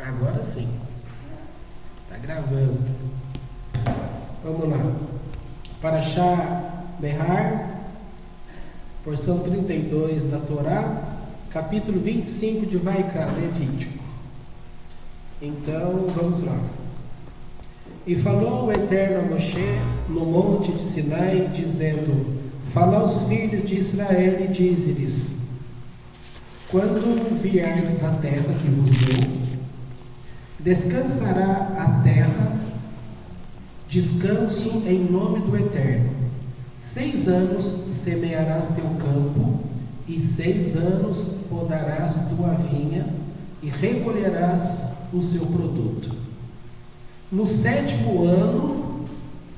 Agora sim. Está gravando. Vamos lá. Parashá Behar, porção 32 da Torá, capítulo 25 de Vaikra, Levítico. Então, vamos lá. E falou o Eterno a Moshe no monte de Sinai, dizendo: fala aos filhos de Israel e dize-lhes: quando vierdes a terra que vos dou, descansará a terra, descanso em nome do Eterno. 6 anos semearás teu campo, e 6 anos podarás tua vinha, e recolherás o seu produto. No 7º ano,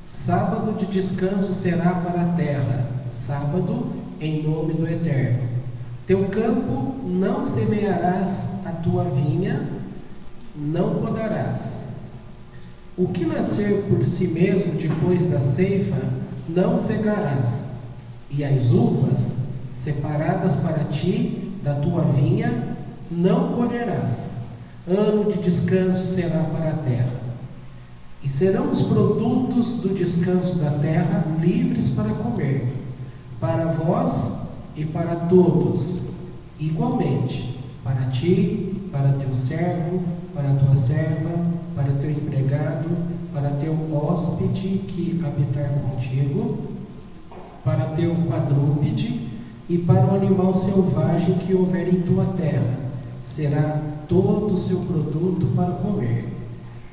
sábado de descanso será para a terra, sábado em nome do Eterno. Teu campo não semearás a tua vinha, não podarás. O que nascer por si mesmo depois da ceifa, não cegarás, e as uvas separadas para ti da tua vinha, não colherás. Ano de descanso será para a terra. E serão os produtos do descanso da terra livres para comer, para vós e para todos, igualmente, para ti, para teu servo, para tua serva, para teu empregado, para teu hóspede que habitar contigo, para teu quadrúpede e para o animal selvagem que houver em tua terra, será todo o seu produto para comer.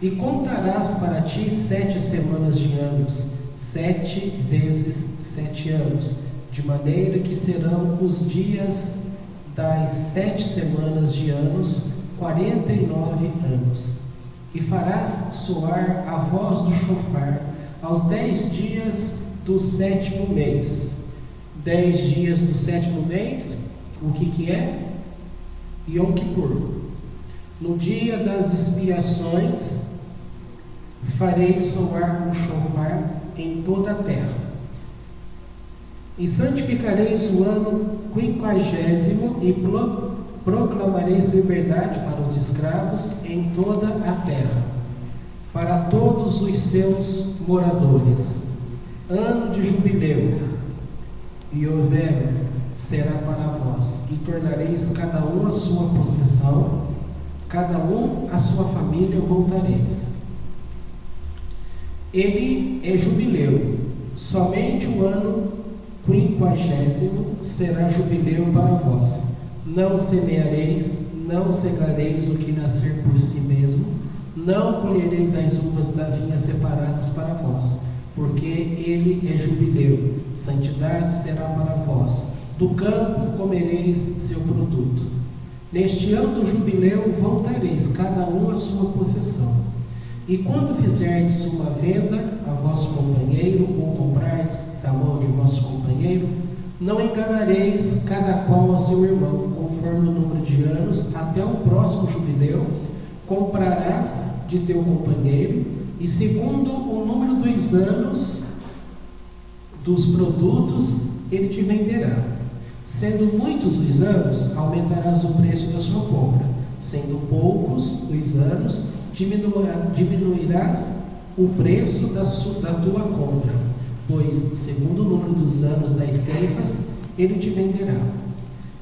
E contarás para ti 7 semanas de anos, 7 vezes 7 anos, de maneira que serão os dias das 7 semanas de anos, 49 anos. E farás soar a voz do chofar aos 10 dias do 7º mês. 10 dias do 7º mês, o que é? Yom Kippur. No dia das expiações, farei soar o chofar em toda a terra. E santificareis o ano 50º e proclamareis liberdade para os escravos em toda a terra, para todos os seus moradores. Ano de jubileu, e houver, será para vós, e tornareis cada um a sua possessão, cada um a sua família voltareis. Ele é jubileu, somente o ano 50º será jubileu para vós. Não semeareis, não cegareis o que nascer por si mesmo, não colhereis as uvas da vinha separadas para vós, porque ele é jubileu, santidade será para vós. Do campo comereis seu produto. Neste ano do jubileu voltareis, cada um a sua possessão. E quando fizerdes uma venda a vosso companheiro, ou comprardes da mão de vosso companheiro, não enganareis cada qual ao seu irmão, conforme o número de anos, até o próximo jubileu, comprarás de teu companheiro, e segundo o número dos anos dos produtos, ele te venderá. Sendo muitos os anos, aumentarás o preço da sua compra. Sendo poucos os anos, diminuirás o preço da tua compra, pois, segundo o número dos anos das ceifas, ele te venderá.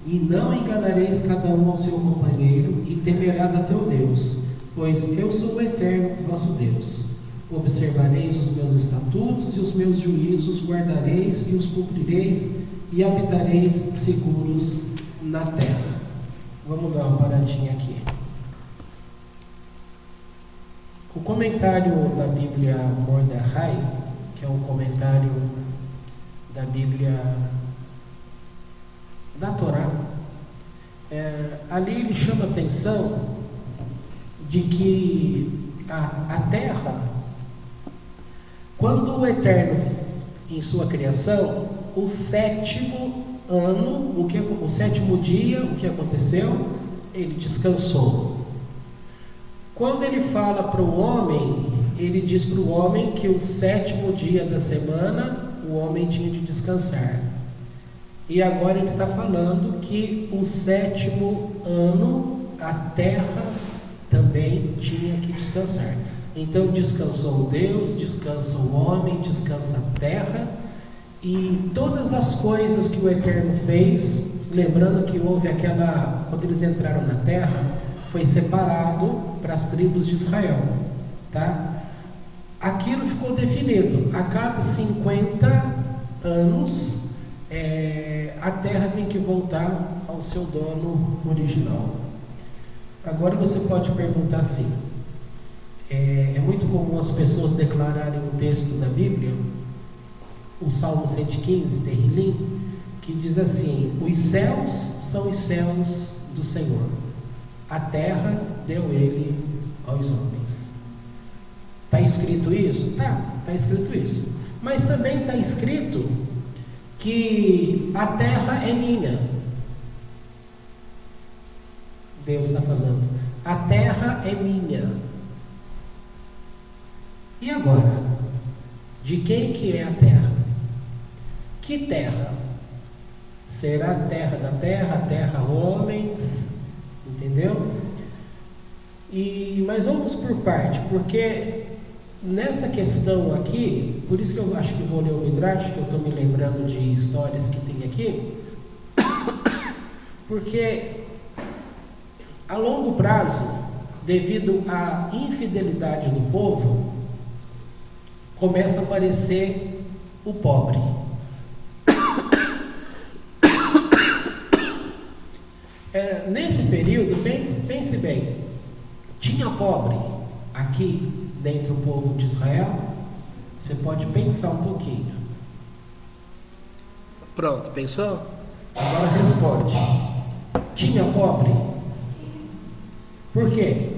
E não enganareis cada um ao seu companheiro, e temerás a teu Deus, pois eu sou o Eterno, vosso Deus. Observareis os meus estatutos e os meus juízos, guardareis e os cumprireis, e habitareis seguros na terra. Vamos dar uma paradinha aqui. O comentário da Bíblia Mordechai, que é um comentário da Bíblia da Torá, ali ele chama a atenção de que a terra, quando o Eterno, em sua criação, o 7º ano, o 7º dia, o que aconteceu? Ele descansou. Quando ele fala para o homem, ele diz para o homem que o 7º dia da semana, o homem tinha de descansar. E agora ele está falando que o 7º ano, a terra também descansar. Então descansou Deus, descansa o homem, descansa a terra, e todas as coisas que o Eterno fez, lembrando que houve quando eles entraram na terra, foi separado para as tribos de Israel, tá? Aquilo ficou definido, a cada 50 anos, a terra tem que voltar ao seu dono original. Agora você pode perguntar assim, é muito comum as pessoas declararem um texto da Bíblia, o Salmo 115, Terrilim, que diz assim: os céus são os céus do Senhor, a terra deu ele aos homens. Está escrito isso? Está escrito isso. Mas também está escrito que a terra é minha. Deus está falando, a terra é minha. E agora? De quem que é a terra? Que terra? Será a terra da terra, a terra homens? Entendeu? Mas vamos por parte, porque nessa questão aqui, por isso que eu acho que vou ler o Midrash, que eu estou me lembrando de histórias que tem aqui, porque a longo prazo, devido à infidelidade do povo, começa a aparecer o pobre. Nesse período, pense bem, tinha pobre aqui dentro do povo de Israel? Você pode pensar um pouquinho. Pronto, pensou? Agora responde. Tinha pobre? Por quê?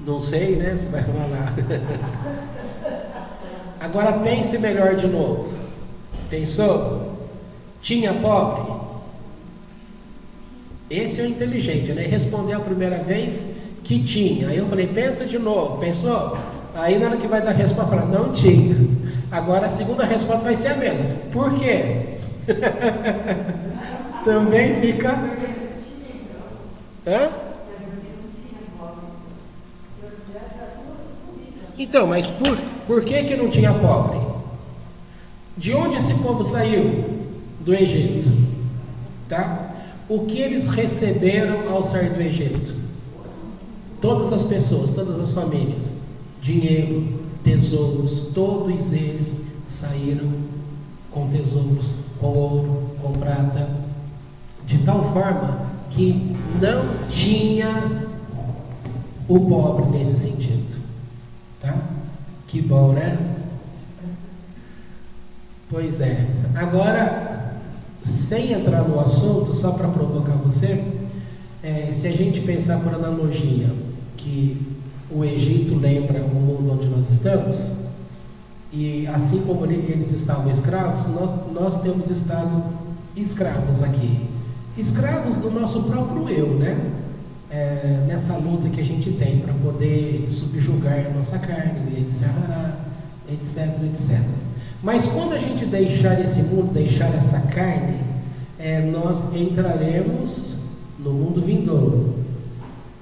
Não sei, né? Você vai falar. Agora pense melhor de novo. Pensou? Tinha pobre? Esse é o inteligente, né? Respondeu a primeira vez que tinha. Aí eu falei, pensa de novo. Pensou? Aí na hora que vai dar a resposta, fala, não tinha. Agora a segunda resposta vai ser a mesma. Por quê? Também fica... Hã? Então, mas por que não tinha pobre? De onde esse povo saiu? Do Egito, tá? O que eles receberam ao sair do Egito? Todas as pessoas, todas as famílias, dinheiro, tesouros, todos eles saíram com tesouros, com ouro, com prata, de tal forma que não tinha o pobre nesse sentido, tá? Que bom, né? Pois é. Agora, sem entrar no assunto, só para provocar você, se a gente pensar por analogia que o Egito lembra o mundo onde nós estamos, e assim como eles estavam escravos, nós temos estado escravos aqui, escravos do nosso próprio eu, né? Nessa luta que a gente tem para poder subjugar a nossa carne, etc, etc. Mas quando a gente deixar esse mundo, deixar essa carne, nós entraremos no mundo vindouro.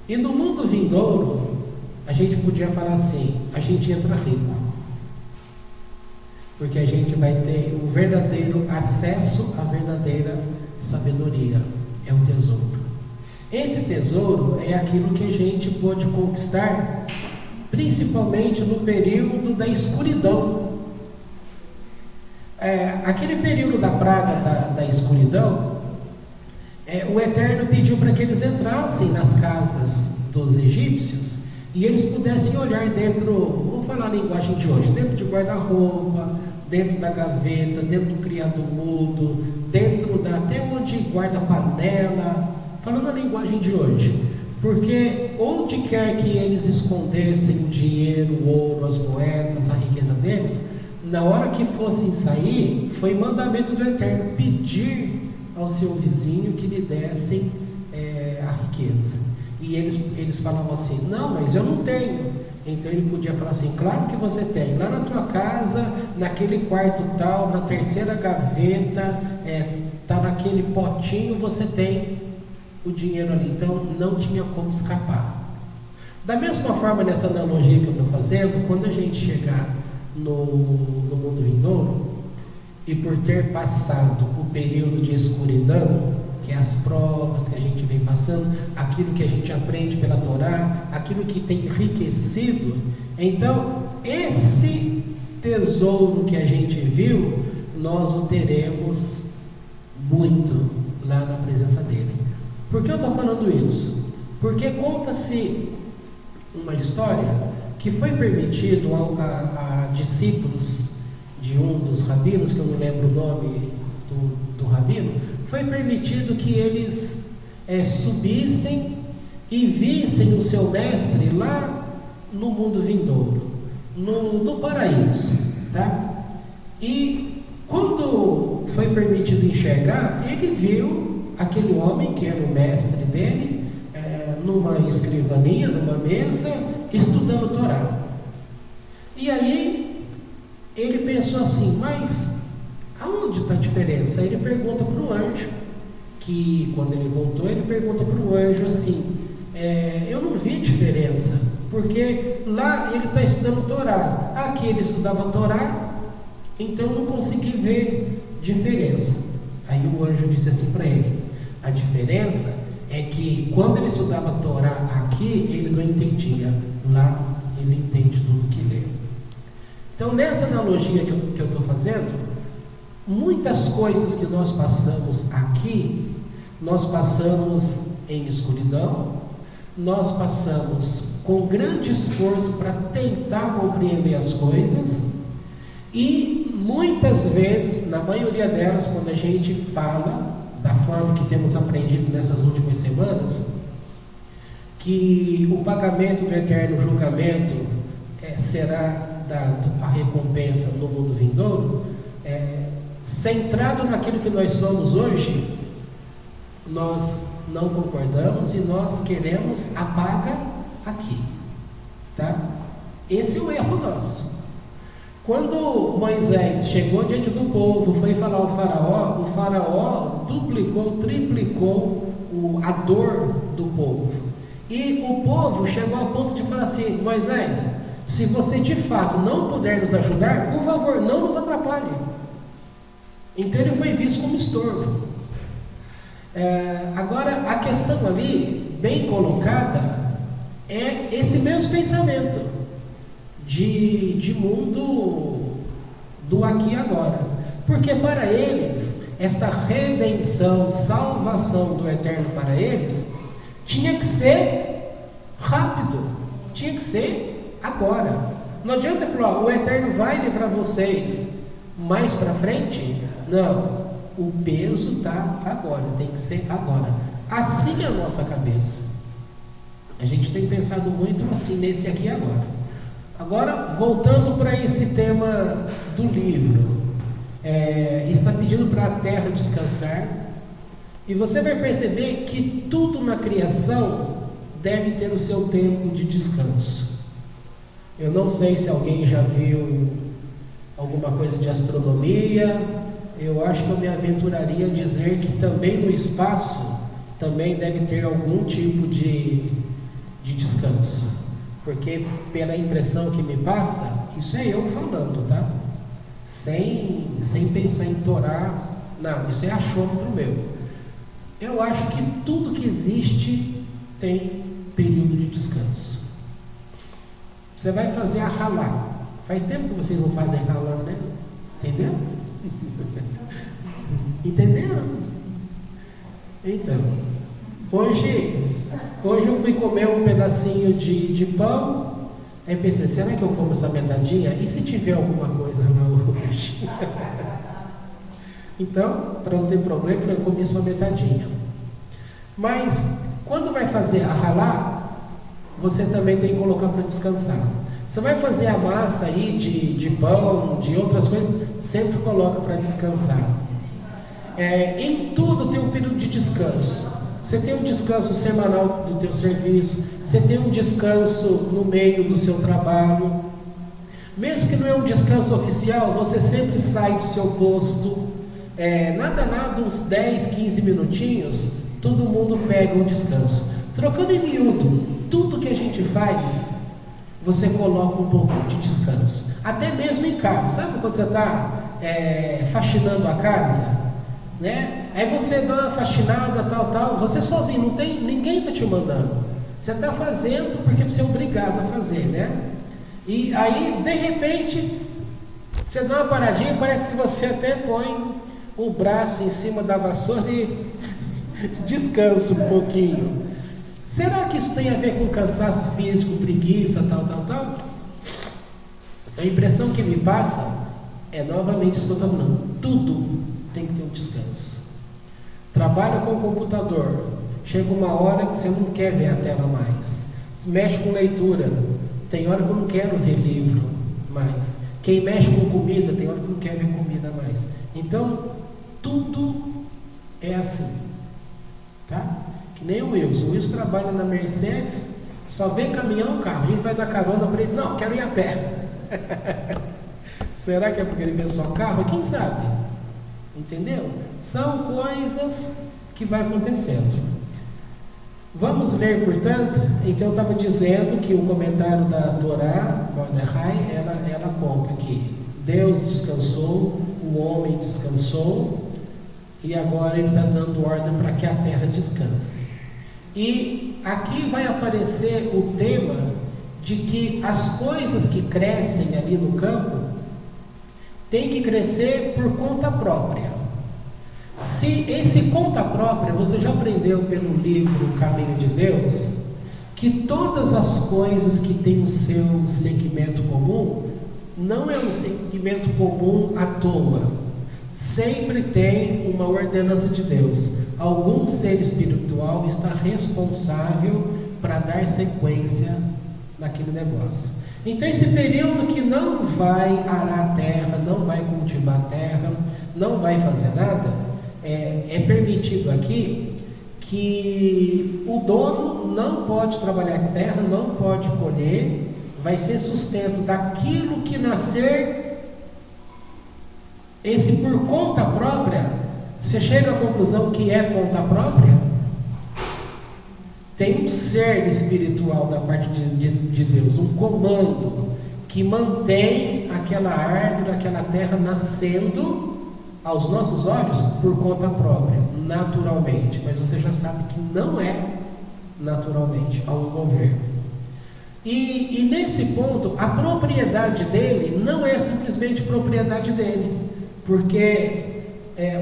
E no mundo vindouro, a gente podia falar assim, a gente entra rico. Porque a gente vai ter o verdadeiro acesso à verdadeira sabedoria, é o tesouro. Esse tesouro é aquilo que a gente pôde conquistar, principalmente no período da escuridão. Aquele período da praga da escuridão, o Eterno pediu para que eles entrassem nas casas dos egípcios e eles pudessem olhar dentro, vamos falar a linguagem de hoje, dentro de guarda-roupa, dentro da gaveta, dentro do criado mudo, até onde guarda panela, falando a linguagem de hoje, porque onde quer que eles escondessem o dinheiro, o ouro, as moedas, a riqueza deles, na hora que fossem sair, foi mandamento do Eterno pedir ao seu vizinho que lhe dessem a riqueza. E eles falavam assim, não, mas eu não tenho. Então ele podia falar assim, claro que você tem, lá na tua casa, naquele quarto tal, na terceira gaveta, tá naquele potinho, você tem o dinheiro ali, então não tinha como escapar. Da mesma forma, nessa analogia que eu estou fazendo, quando a gente chegar no mundo vindouro, e por ter passado o período de escuridão, que é as provas que a gente vem passando, aquilo que a gente aprende pela Torá, aquilo que tem enriquecido, então esse tesouro que a gente viu, nós o teremos muito lá na presença dele. Por que eu estou falando isso? Porque conta-se uma história que foi permitido a discípulos de um dos rabinos, que eu não lembro o nome do rabino, foi permitido que eles subissem e vissem o seu mestre lá no mundo vindouro, no paraíso, tá? E quando foi permitido enxergar, ele viu aquele homem que era o mestre dele, numa escrivaninha, numa mesa, estudando Torá. E aí ele pensou assim, mas aonde está a diferença? Aí ele pergunta para o anjo, que quando ele voltou, ele pergunta para o anjo assim, eu não vi diferença, porque lá ele está estudando Torá, aqui ele estudava Torá, então eu não consegui ver diferença. Aí o anjo disse assim para ele, a diferença é que quando ele estudava Torá aqui, ele não entendia, lá ele entende tudo que lê. Então, nessa analogia que eu estou fazendo, muitas coisas que nós passamos aqui, nós passamos em escuridão, nós passamos com grande esforço para tentar compreender as coisas, e muitas vezes, na maioria delas, quando a gente fala da forma que temos aprendido nessas últimas semanas, que o pagamento do eterno julgamento será dado a recompensa no mundo vindouro, centrado naquilo que nós somos hoje, nós não concordamos e nós queremos a paga aqui, tá? Esse é o erro nosso. Quando Moisés chegou diante do povo, foi falar ao o faraó duplicou, triplicou a dor do povo. E o povo chegou ao ponto de falar assim, Moisés, se você de fato não puder nos ajudar, por favor, não nos atrapalhe. Então ele foi visto como estorvo. Agora, a questão ali, bem colocada, é esse mesmo pensamento de mundo do aqui e agora, porque para eles, esta redenção, salvação do eterno para eles, tinha que ser rápido, tinha que ser agora. Não adianta falar, o eterno vai livrar vocês mais para frente, não, o peso está agora, tem que ser agora. Assim é a nossa cabeça, a gente tem pensado muito assim nesse aqui e agora. Agora, voltando para esse tema do livro, está pedindo para a terra descansar, e você vai perceber que tudo na criação deve ter o seu tempo de descanso. Eu não sei se alguém já viu alguma coisa de astronomia, eu acho que eu me aventuraria a dizer que também no espaço também deve ter algum tipo de descanso. Porque pela impressão que me passa, isso é eu falando, tá? Sem pensar em Torá, não, isso é achômetro meu. Eu acho que tudo que existe tem período de descanso. Você vai fazer a ralá. Faz tempo que vocês não fazem ralá, né? Entendeu? Entenderam? Então, hoje eu fui comer um pedacinho de pão, aí pensei, será que eu como essa metadinha? E se tiver alguma coisa lá hoje? Então, para não ter problema, eu comi só metadinha. Mas, quando vai fazer a ralá, você também tem que colocar para descansar. Você vai fazer a massa aí de pão, de outras coisas, sempre coloca para descansar. Em tudo tem um período de descanso. Você tem um descanso semanal do teu serviço, você tem um descanso no meio do seu trabalho. Mesmo que não é um descanso oficial, você sempre sai do seu posto, nada, uns 10, 15 minutinhos, todo mundo pega um descanso. Trocando em miúdo, tudo que a gente faz, você coloca um pouquinho de descanso. Até mesmo em casa, sabe quando você está faxinando a casa, né? Aí você dá uma faxinada, tal, você sozinho, não tem, ninguém está te mandando. Você está fazendo porque você é obrigado a fazer, né? E aí, de repente, você dá uma paradinha, parece que você até põe o braço em cima da vassoura e descansa um pouquinho. Será que isso tem a ver com cansaço físico, preguiça, tal? A impressão que me passa é novamente isso que eu estou falando. Tudo tem que ter um descanso. Trabalha com o computador, chega uma hora que você não quer ver a tela mais. Mexe com leitura, tem hora que eu não quero ver livro mais. Quem mexe com comida, tem hora que não quer ver comida mais. Então, tudo é assim, tá? Que nem o Wilson trabalha na Mercedes, só vem caminhão, carro, a gente vai dar carona para ele, não, quero ir a pé. Será que é porque ele vê só carro? Quem sabe? Entendeu? São coisas que vai acontecendo. Vamos ler, portanto. Então eu estava dizendo que o comentário da Torá, Mordecai, ela conta que Deus descansou, o homem descansou, e agora ele está dando ordem para que a terra descanse. E aqui vai aparecer o tema de que as coisas que crescem ali no campo tem que crescer por conta própria. Se esse conta própria, você já aprendeu pelo livro O Caminho de Deus, que todas as coisas que têm o seu segmento comum, não é um segmento comum à toa. Sempre tem uma ordenança de Deus. Algum ser espiritual está responsável para dar sequência naquele negócio. Então esse período que não vai arar a terra, não vai cultivar a terra, não vai fazer nada, é permitido aqui que o dono não pode trabalhar a terra, não pode colher, vai ser sustento daquilo que nascer. Esse por conta própria, você chega à conclusão que é conta própria? Tem um ser espiritual da parte de Deus, um comando que mantém aquela árvore, aquela terra nascendo aos nossos olhos por conta própria, naturalmente. Mas você já sabe que não é naturalmente, há um governo. E nesse ponto, a propriedade dele não é simplesmente propriedade dele. Porque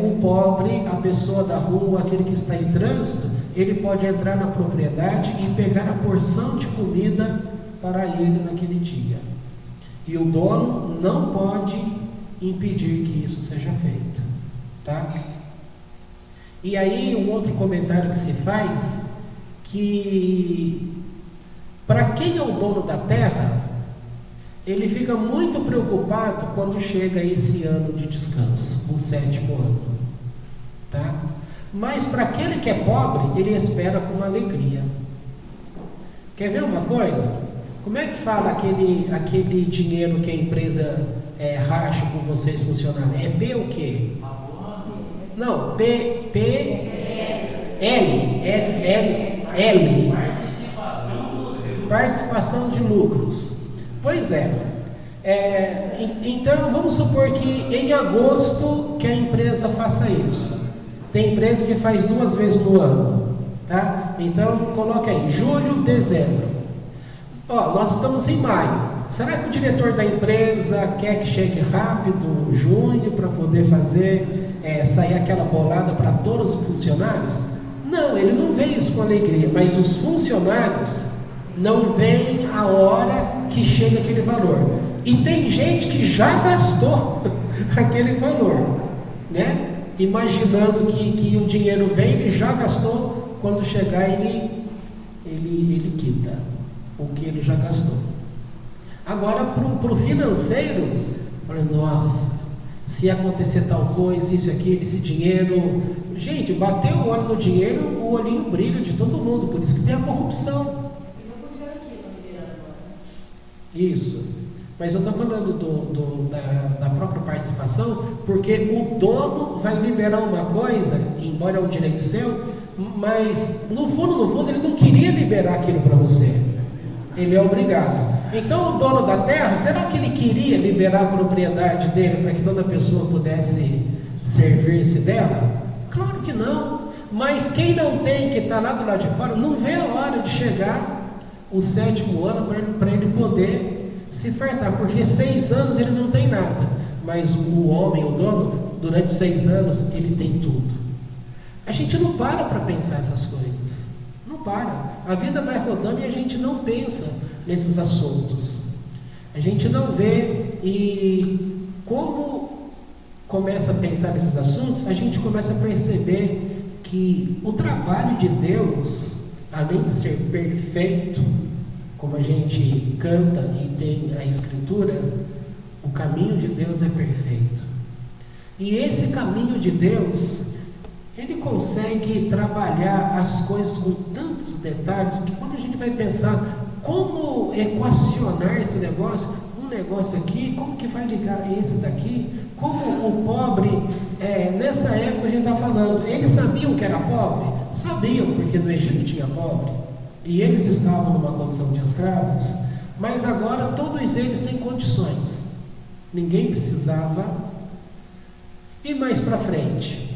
o pobre, a pessoa da rua, aquele que está em trânsito, ele pode entrar na propriedade e pegar a porção de comida para ele naquele dia. E o dono não pode impedir que isso seja feito, tá? E aí um outro comentário que se faz, que para quem é o dono da terra, ele fica muito preocupado quando chega esse ano de descanso, o 7º ano, tá? Mas para aquele que é pobre, ele espera com alegria. Quer ver uma coisa? Como é que fala aquele dinheiro que a empresa racha com vocês funcionários? É P o quê? Não, L. Participação de lucros. Pois então vamos supor que em agosto que a empresa faça isso. Tem empresa que faz 2 vezes no ano, tá? Então coloca aí, julho, dezembro. Nós estamos em maio. Será que o diretor da empresa quer que chegue rápido junho para poder fazer sair aquela bolada para todos os funcionários? Não, ele não vê isso com alegria, mas os funcionários não veem a hora que chega aquele valor. E tem gente que já gastou aquele valor, né? Imaginando que o dinheiro vem, ele já gastou, quando chegar ele quita o que ele já gastou. Agora para o financeiro, nossa, se acontecer tal coisa, isso, aquilo, esse dinheiro, gente, bateu o olho no dinheiro, o olhinho brilha de todo mundo, por isso que tem a corrupção. Isso. Mas eu estou falando da própria participação, porque o dono vai liberar uma coisa, embora é um direito seu, mas no fundo, ele não queria liberar aquilo para você. Ele é obrigado. Então o dono da terra, será que ele queria liberar a propriedade dele para que toda pessoa pudesse servir-se dela? Claro que não. Mas quem não tem, que está lá do lado de fora, não vê a hora de chegar o 7º ano para ele poder se fartar, porque 6 anos ele não tem nada, mas o homem, o dono, durante 6 anos ele tem tudo. A gente não para pensar essas coisas, não para. A vida vai rodando e a gente não pensa nesses assuntos. A gente não vê, e como começa a pensar nesses assuntos, a gente começa a perceber que o trabalho de Deus, além de ser perfeito, como a gente canta e tem a Escritura, o caminho de Deus é perfeito. E esse caminho de Deus, ele consegue trabalhar as coisas com tantos detalhes que quando a gente vai pensar como equacionar esse negócio, um negócio aqui, como que vai ligar esse daqui, como o pobre, nessa época a gente está falando, eles sabiam que era pobre? Sabiam, porque no Egito tinha pobre, e eles estavam numa condição de escravos, mas agora todos eles têm condições, ninguém precisava. E mais para frente,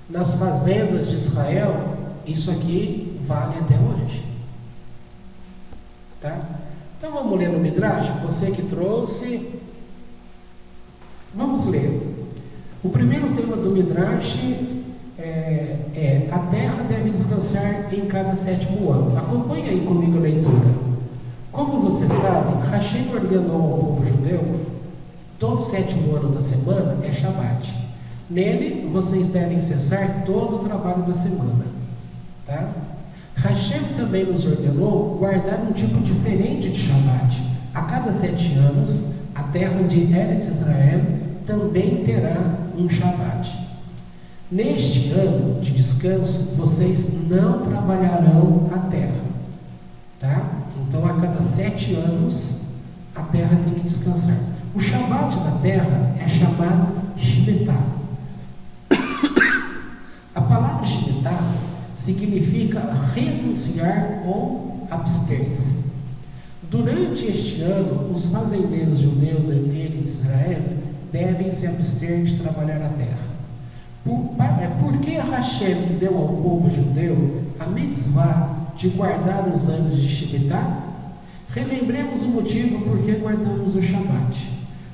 nas fazendas de Israel, isso aqui vale até hoje, tá? Então vamos ler no Midrash, você que trouxe. Vamos ler. O primeiro tema do Midrash é a terra deve descansar em cada 7º ano. Acompanhe aí comigo a leitura. Como você sabe, Hashem ordenou ao povo judeu, todo 7º ano da semana é Shabat. Nele vocês devem cessar todo o trabalho da semana, tá? Hashem também nos ordenou guardar um tipo diferente de Shabat. A cada 7 anos, a terra de Eretz Israel também terá um Shabat. Neste ano de descanso, vocês não trabalharão a terra, tá? Então, a cada 7 anos, a terra tem que descansar. O Shabat da terra é chamado Shemitah. A palavra Shemitah significa renunciar ou abster-se. Durante este ano, os fazendeiros judeus em Israel devem se abster de trabalhar a terra. Por que Hashem deu ao povo judeu a mitzvah de guardar os anos de Shemitah? Relembremos o motivo por que guardamos o Shabat.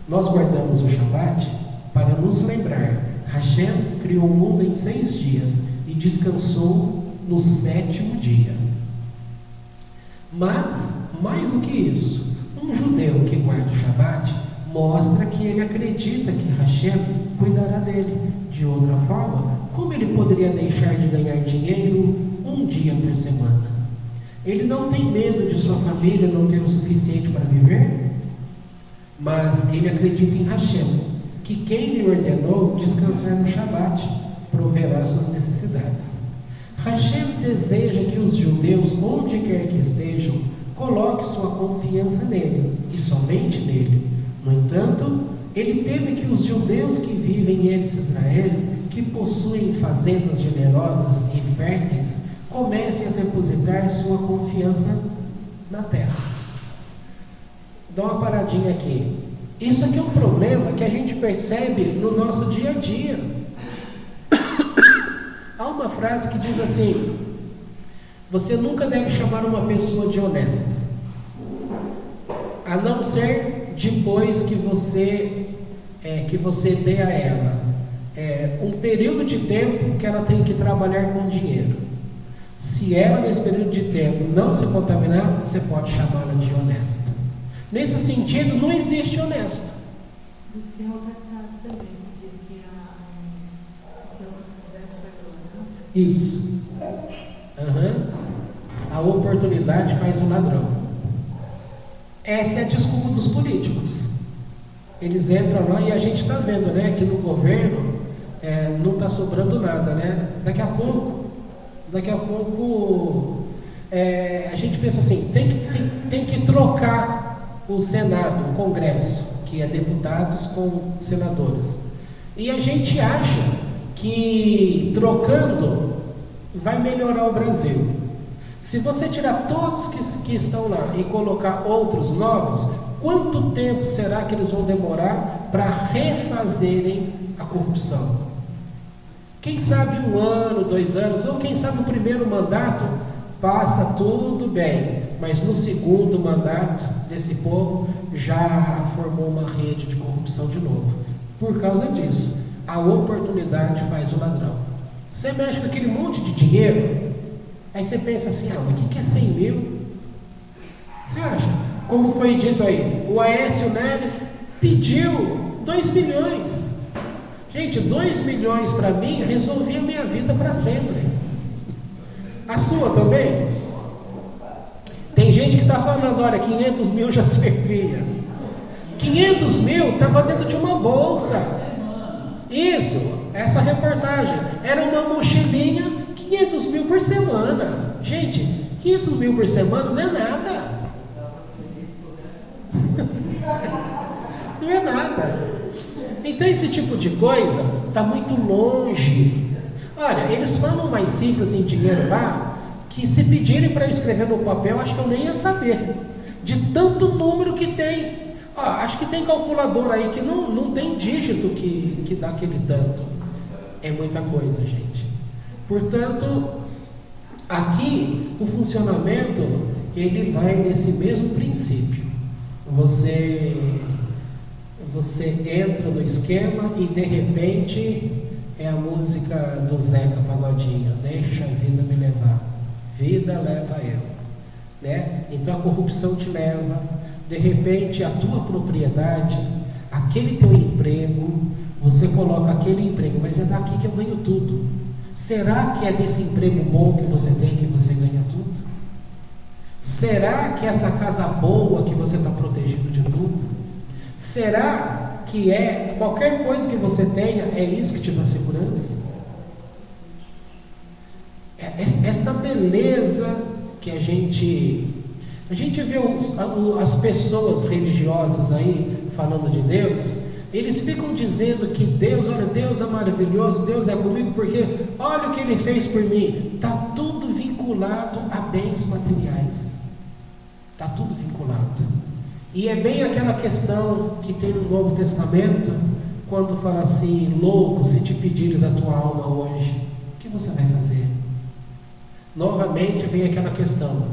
Nós guardamos o Shabat para nos lembrar: Hashem criou o mundo em 6 dias e descansou no 7º dia. Mas, mais do que isso, um judeu que guarda o Shabat mostra que ele acredita que Hashem cuidará dele. De outra forma, como ele poderia deixar de ganhar dinheiro um dia por semana? Ele não tem medo de sua família não ter o suficiente para viver? Mas ele acredita em Hashem, que quem lhe ordenou descansar no Shabat proverá suas necessidades. Hashem deseja que os judeus, onde quer que estejam, coloquem sua confiança nele e somente nele. No entanto, ele teme que os judeus que vivem em Eretz Israel, que possuem fazendas generosas e férteis, comecem a depositar sua confiança na terra. Dá uma paradinha aqui. Isso aqui é um problema que a gente percebe no nosso dia a dia. Há uma frase que diz assim: você nunca deve chamar uma pessoa de honesta, a não ser depois que você dê a ela um período de tempo que ela tem que trabalhar com dinheiro. Se ela nesse período de tempo não se contaminar, você pode chamá-la de honesta. Nesse sentido, não existe honesto. Isso tem outra frase também, que diz que Isso. A oportunidade faz o ladrão. Essa é a desculpa dos políticos. Eles entram lá e a gente está vendo, né, que no governo não está sobrando nada, né? Daqui a pouco a gente pensa assim, tem que trocar o Senado, o Congresso, que é deputados com senadores. E a gente acha que trocando vai melhorar o Brasil. Se você tirar todos que estão lá e colocar outros novos, quanto tempo será que eles vão demorar para refazerem a corrupção? Quem sabe 1 ano, 2 anos, ou quem sabe o primeiro mandato passa tudo bem, mas no segundo mandato desse povo já formou uma rede de corrupção de novo. Por causa disso, a oportunidade faz o ladrão. Você mexe com aquele monte de dinheiro, aí você pensa assim, mas o que é 100 mil? Você acha? Como foi dito aí, o Aécio Neves pediu 2 milhões. Gente, 2 milhões para mim resolvia a minha vida para sempre. A sua também? Tem gente que está falando, olha, 500 mil já servia. 500 mil estava dentro de uma bolsa. Isso, essa reportagem. Era uma mochilinha, 500 mil por semana. Gente, 500 mil por semana não é nada. Não é nada. Então esse tipo de coisa está muito longe. Olha, eles falam umas cifras em dinheiro lá, que se pedirem para eu escrever no papel, acho que eu nem ia saber, de tanto número que tem. Acho que tem calculador aí que não tem dígito que dá aquele tanto. É muita coisa, gente. Portanto, aqui o funcionamento, ele vai nesse mesmo princípio. Você entra no esquema e de repente é a música do Zeca Pagodinho, deixa a vida me levar, vida leva eu, né? Então a corrupção te leva, de repente a tua propriedade, aquele teu emprego, você coloca aquele emprego, mas é daqui que eu ganho tudo. Será que é desse emprego bom que você tem que você ganha tudo? Será que essa casa boa que você está protegido de tudo? Será que qualquer coisa que você tenha, é isso que te dá segurança? Esta beleza que a gente vê as pessoas religiosas aí falando de Deus, eles ficam dizendo que Deus, olha, Deus é maravilhoso, Deus é comigo, porque olha o que Ele fez por mim. Está tudo vinculado a bens materiais. Está tudo vinculado. E é bem aquela questão que tem no Novo Testamento, quando fala assim, louco, se te pedires a tua alma hoje, o que você vai fazer? Novamente vem aquela questão,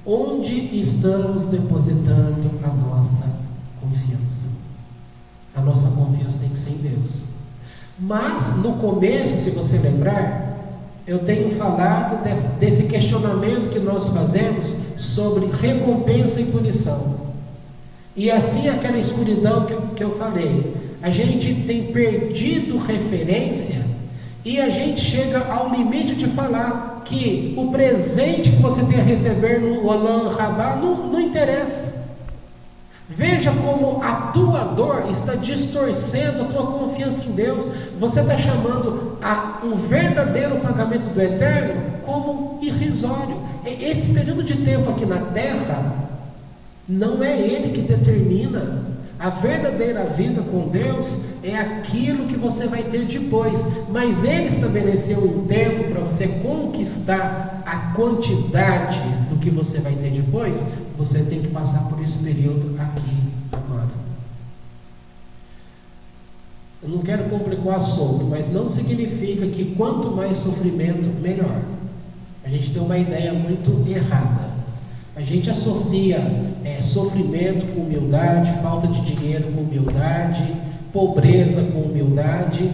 onde estamos depositando a nossa confiança? A nossa confiança tem que ser em Deus. Mas no começo, se você lembrar, eu tenho falado desse questionamento que nós fazemos sobre recompensa e punição. E assim aquela escuridão que eu falei, a gente tem perdido referência e a gente chega ao limite de falar que o presente que você tem a receber no Olam Rabá não interessa. Veja como a tua dor está distorcendo a tua confiança em Deus. Você está chamando o verdadeiro pagamento do eterno como irrisório. Esse período de tempo aqui na terra não é Ele que determina. A verdadeira vida com Deus é aquilo que você vai ter depois. Mas Ele estabeleceu um tempo para você conquistar a quantidade do que você vai ter depois. Você tem que passar por esse período aqui, agora. Eu não quero complicar o assunto, mas não significa que quanto mais sofrimento, melhor. A gente tem uma ideia muito errada. A gente associa sofrimento com humildade, falta de dinheiro com humildade, pobreza com humildade,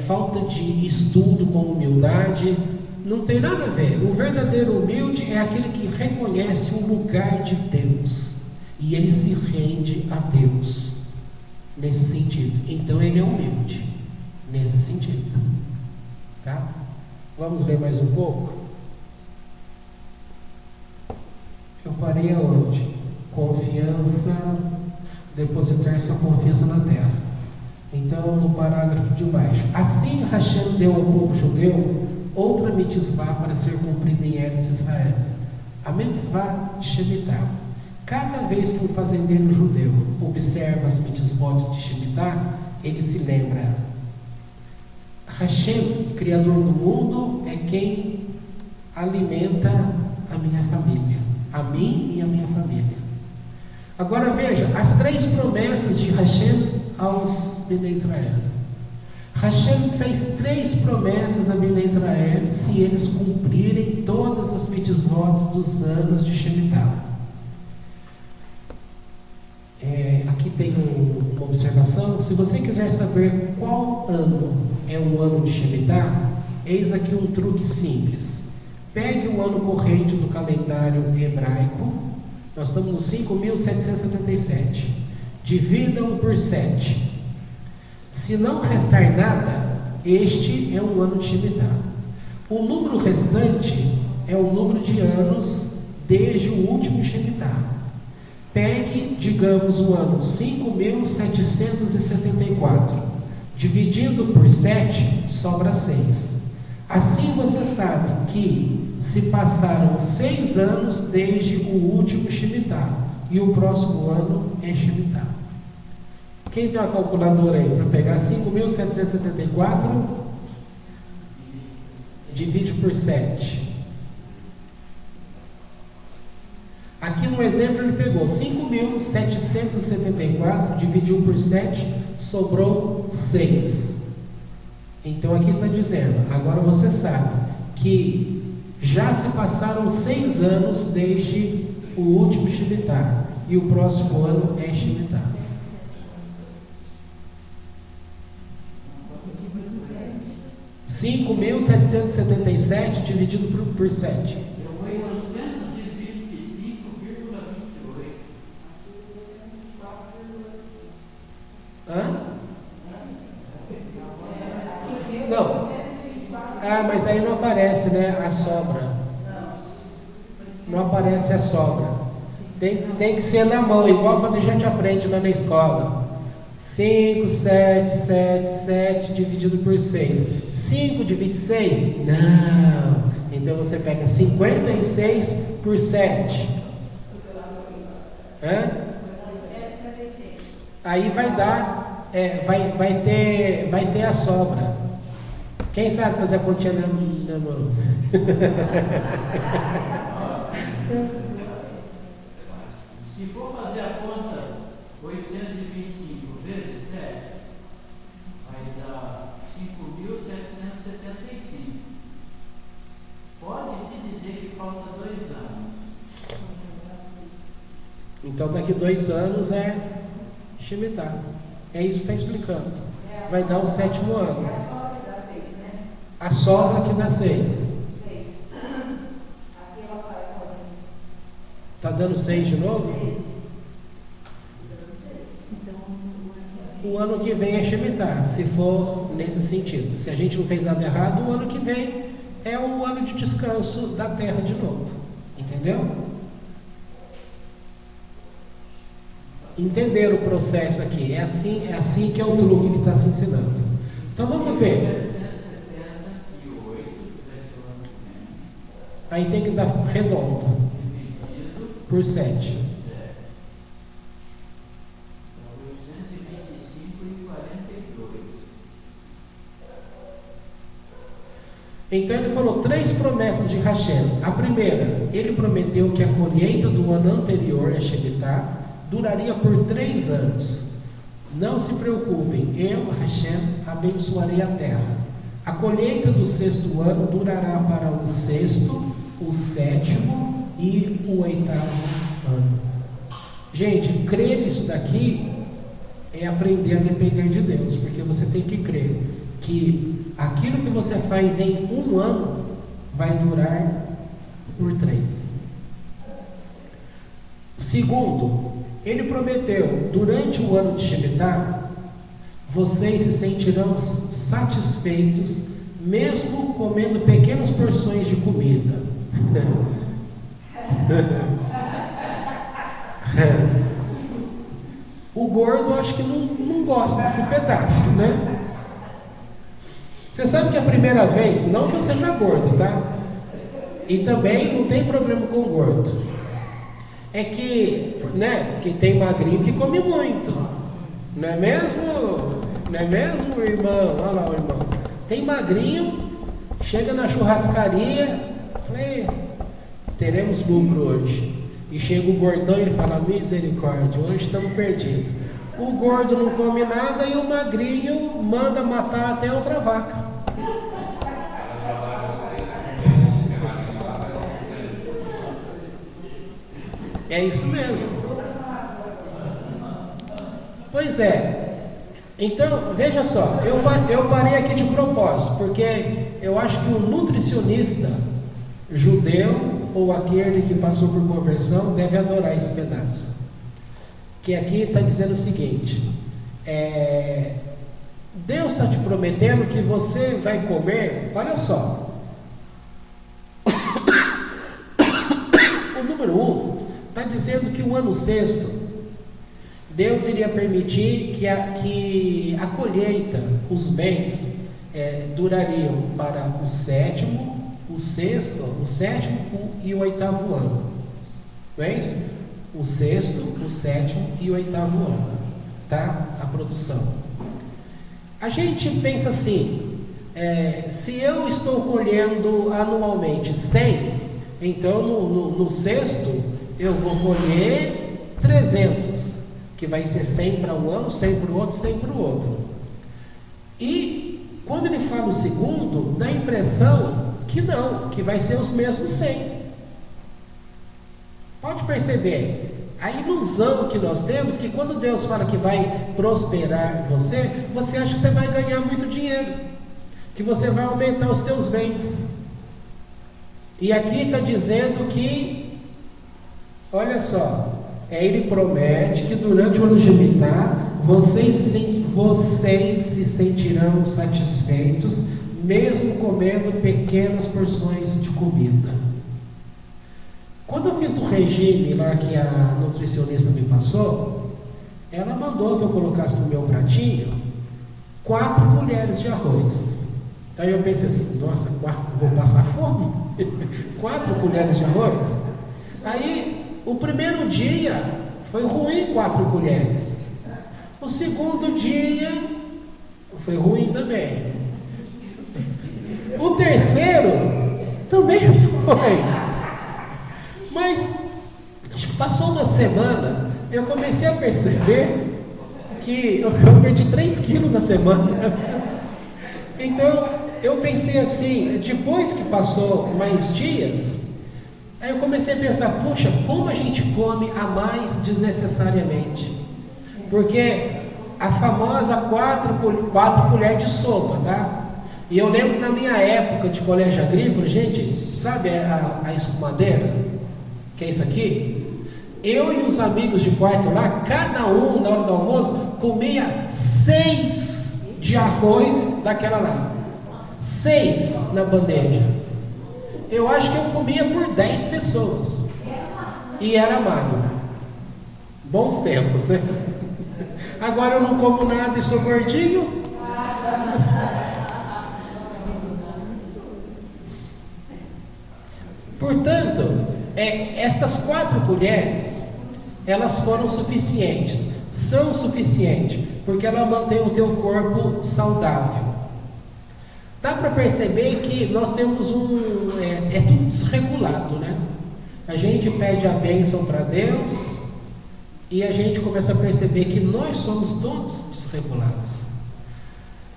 falta de estudo com humildade. Não tem nada a ver. O verdadeiro humilde é aquele que reconhece o lugar de Deus e ele se rende a Deus nesse sentido. Então ele é humilde nesse sentido, tá? Vamos ler mais um pouco. Eu parei aonde? Confiança, depositar sua confiança na terra. Então, no parágrafo de baixo, assim Hashem deu ao povo judeu outra mitzvah para ser cumprida em Eretz Israel, a mitzvah de Shemitah. Cada vez que um fazendeiro judeu observa as mitzvot de Shemitah, ele se lembra: Hashem, Criador do mundo, é quem alimenta a minha família, a mim e a minha família. Agora veja, as 3 promessas de Hashem aos Bnei Israel. Hashem fez 3 promessas a Bnei Israel se eles cumprirem todas as mitzvot dos anos de Shemitah. Aqui tem uma observação. Se você quiser saber qual ano é o ano de Shemitah, eis aqui um truque simples. Pegue o ano corrente do calendário hebraico. Nós estamos no 5.777. Divida-o por 7. Se não restar nada, este é um ano de Shemitah. O número restante é o número de anos desde o último Shemitah. Pegue, digamos, o ano 5.774. Dividindo por 7, sobra 6. Assim você sabe que se passaram 6 anos desde o último Shemitah. E o próximo ano é Shemitah. Quem tem uma calculadora aí para pegar 5.774, divide por 7. Aqui no exemplo ele pegou 5.774, dividiu por 7, sobrou 6. Então aqui está dizendo, agora você sabe que já se passaram 6 anos desde o último Shemitah. E o próximo ano é Shemitah. 5.777 dividido por 7. Hã? Não. Mas aí não aparece, né? A sobra. Não aparece a sobra. Tem que ser na mão, igual quando a gente aprende lá na escola. 5, 7, 7, 7 dividido por 6. 5 divide 6? Não. Então você pega 56 por 7. Hã? Aí vai dar, vai ter a sobra. Quem sabe fazer a continha na mão? Se for fazer a conta, 825 vezes 7, vai dar 5.775. Pode-se dizer que falta 2 anos. Então daqui 2 anos é Shemitah. É isso que está explicando. Vai dar o 7º ano. A sobra que dá 6. Está dando 6 de novo? O ano que vem é Shemitah, se for nesse sentido. Se a gente não fez nada errado, o ano que vem é o ano de descanso da terra de novo. Entendeu? Entenderam o processo aqui? É assim que é o truque que está se ensinando. Então vamos ver. Aí tem que dar redondo por 7. Então ele falou 3 promessas de Hashem. A primeira, ele prometeu que a colheita do ano anterior a Shemitah duraria por 3 anos. Não se preocupem, eu, Hashem, abençoarei a terra. A colheita do 6º ano durará para o 6º, o 7º e o 8º ano. Gente, crer nisso daqui é aprender a depender de Deus, porque você tem que crer que aquilo que você faz em 1 ano vai durar por 3. Segundo, ele prometeu, durante o ano de Shemitah, vocês se sentirão satisfeitos, mesmo comendo pequenas porções de comida. O gordo acho que não gosta desse pedaço, né? Você sabe que a primeira vez, não que eu seja gordo, tá? E também não tem problema com gordo. É que, né, que tem magrinho que come muito. Não é mesmo? Não é mesmo, irmão? Olha lá o irmão. Tem magrinho, chega na churrascaria, falei, teremos lucro hoje. E chega o gordão e ele fala, misericórdia, hoje estamos perdidos. O gordo não come nada e o magrinho manda matar até outra vaca. É isso mesmo. Pois é. Então, veja só, eu parei aqui de propósito, porque eu acho que o nutricionista judeu ou aquele que passou por conversão deve adorar esse pedaço. Que aqui está dizendo o seguinte: Deus está te prometendo que você vai comer, olha só, o número 1 está dizendo que o ano sexto Deus iria permitir que a colheita, os bens, durariam para o sétimo, o sétimo e o oitavo ano. Não é isso? O sexto, o sétimo e o oitavo ano, tá? A produção. A gente pensa assim, se eu estou colhendo anualmente 100, então no sexto eu vou colher 300, que vai ser 100 para um ano, 100 para o outro, 100 para o outro. E quando ele fala o segundo, dá a impressão que não, que vai ser os mesmos 100. Pode perceber a ilusão que nós temos, que quando Deus fala que vai prosperar você, você acha que você vai ganhar muito dinheiro, que você vai aumentar os teus bens. E aqui está dizendo que, olha só, ele promete que durante o ano de Shemitah vocês se sentirão satisfeitos, mesmo comendo pequenas porções de comida. Quando eu fiz o regime lá que a nutricionista me passou, ela mandou que eu colocasse no meu pratinho 4 colheres de arroz. Aí eu pensei assim, nossa, 4, vou passar fome? 4 colheres de arroz? Aí o primeiro dia foi ruim, 4 colheres. O segundo dia foi ruim também. O terceiro também foi. Mas acho que passou uma semana, eu comecei a perceber que eu perdi 3 quilos na semana. Então eu pensei assim, depois que passou mais dias, aí eu comecei a pensar, puxa, como a gente come a mais desnecessariamente. Porque a famosa 4 colheres de sopa, tá? E eu lembro na minha época de colégio agrícola, gente, sabe a escumadeira? Que é isso aqui? Eu e os amigos de quarto lá, cada um na hora do almoço comia 6 de arroz daquela lá. 6 na bandeja. Eu acho que eu comia por 10 pessoas. E era magro. Bons tempos, né? Agora eu não como nada e sou gordinho. Portanto, estas 4 colheres, elas foram suficientes, são suficientes, porque ela mantém o teu corpo saudável. Dá para perceber que nós temos é tudo desregulado, né? A gente pede a bênção para Deus e a gente começa a perceber que nós somos todos desregulados.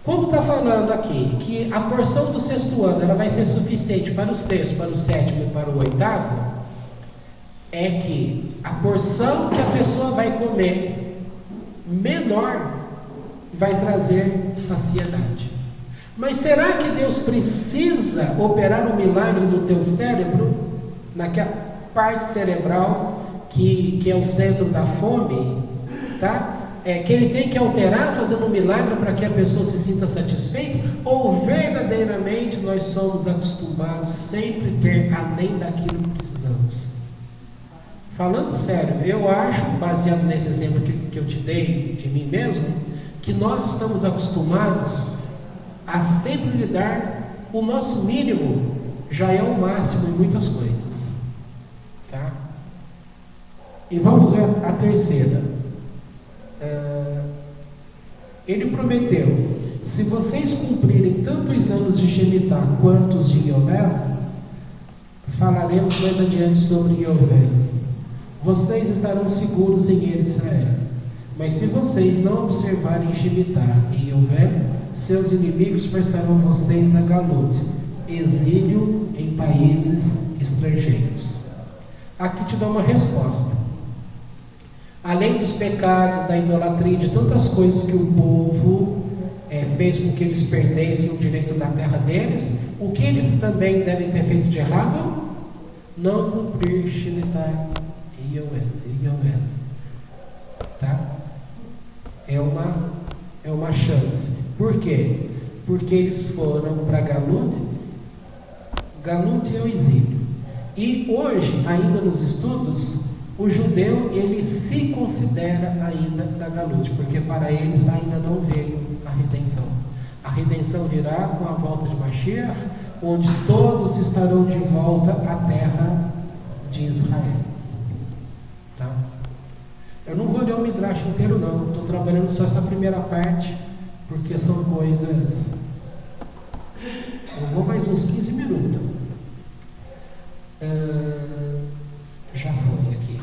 Quando está falando aqui que a porção do sexto ano ela vai ser suficiente para o sexto, para o sétimo e para o oitavo, é que a porção que a pessoa vai comer menor vai trazer saciedade. Mas será que Deus precisa operar um milagre no teu cérebro, naquela parte cerebral que é o centro da fome, tá? Que ele tem que alterar fazendo um milagre para que a pessoa se sinta satisfeita? Ou verdadeiramente nós somos acostumados sempre ter além daquilo que precisamos? Falando sério, eu acho, baseado nesse exemplo que eu te dei de mim mesmo, que nós estamos acostumados a sempre lhe dar o nosso mínimo, já é o máximo em muitas coisas, tá? E vamos ver a terceira. Ele prometeu: se vocês cumprirem tantos anos de Shemitah quanto os de Yovel, falaremos mais adiante sobre Yovel. Vocês estarão seguros em Israel. Mas se vocês não observarem Shemitah e Yovel, seus inimigos forçarão vocês a Galut, exílio em países estrangeiros. Aqui te dá uma resposta. Além dos pecados, da idolatria, de tantas coisas que o povo fez com que eles perdessem o direito da terra deles, o que eles também devem ter feito de errado? Não cumprir Shemitah e Yovel. Tá? É uma chance. Por quê? Porque eles foram para Galut. Galut é o exílio. E hoje, ainda nos estudos, o judeu, ele se considera ainda da Galut, porque para eles ainda não veio a redenção. A redenção virá com a volta de Mashiach, onde todos estarão de volta à terra de Israel. Tá? Eu não vou ler o Midrash inteiro não, estou trabalhando só essa primeira parte, porque são coisas... Eu vou mais uns 15 minutos. Já foi aqui.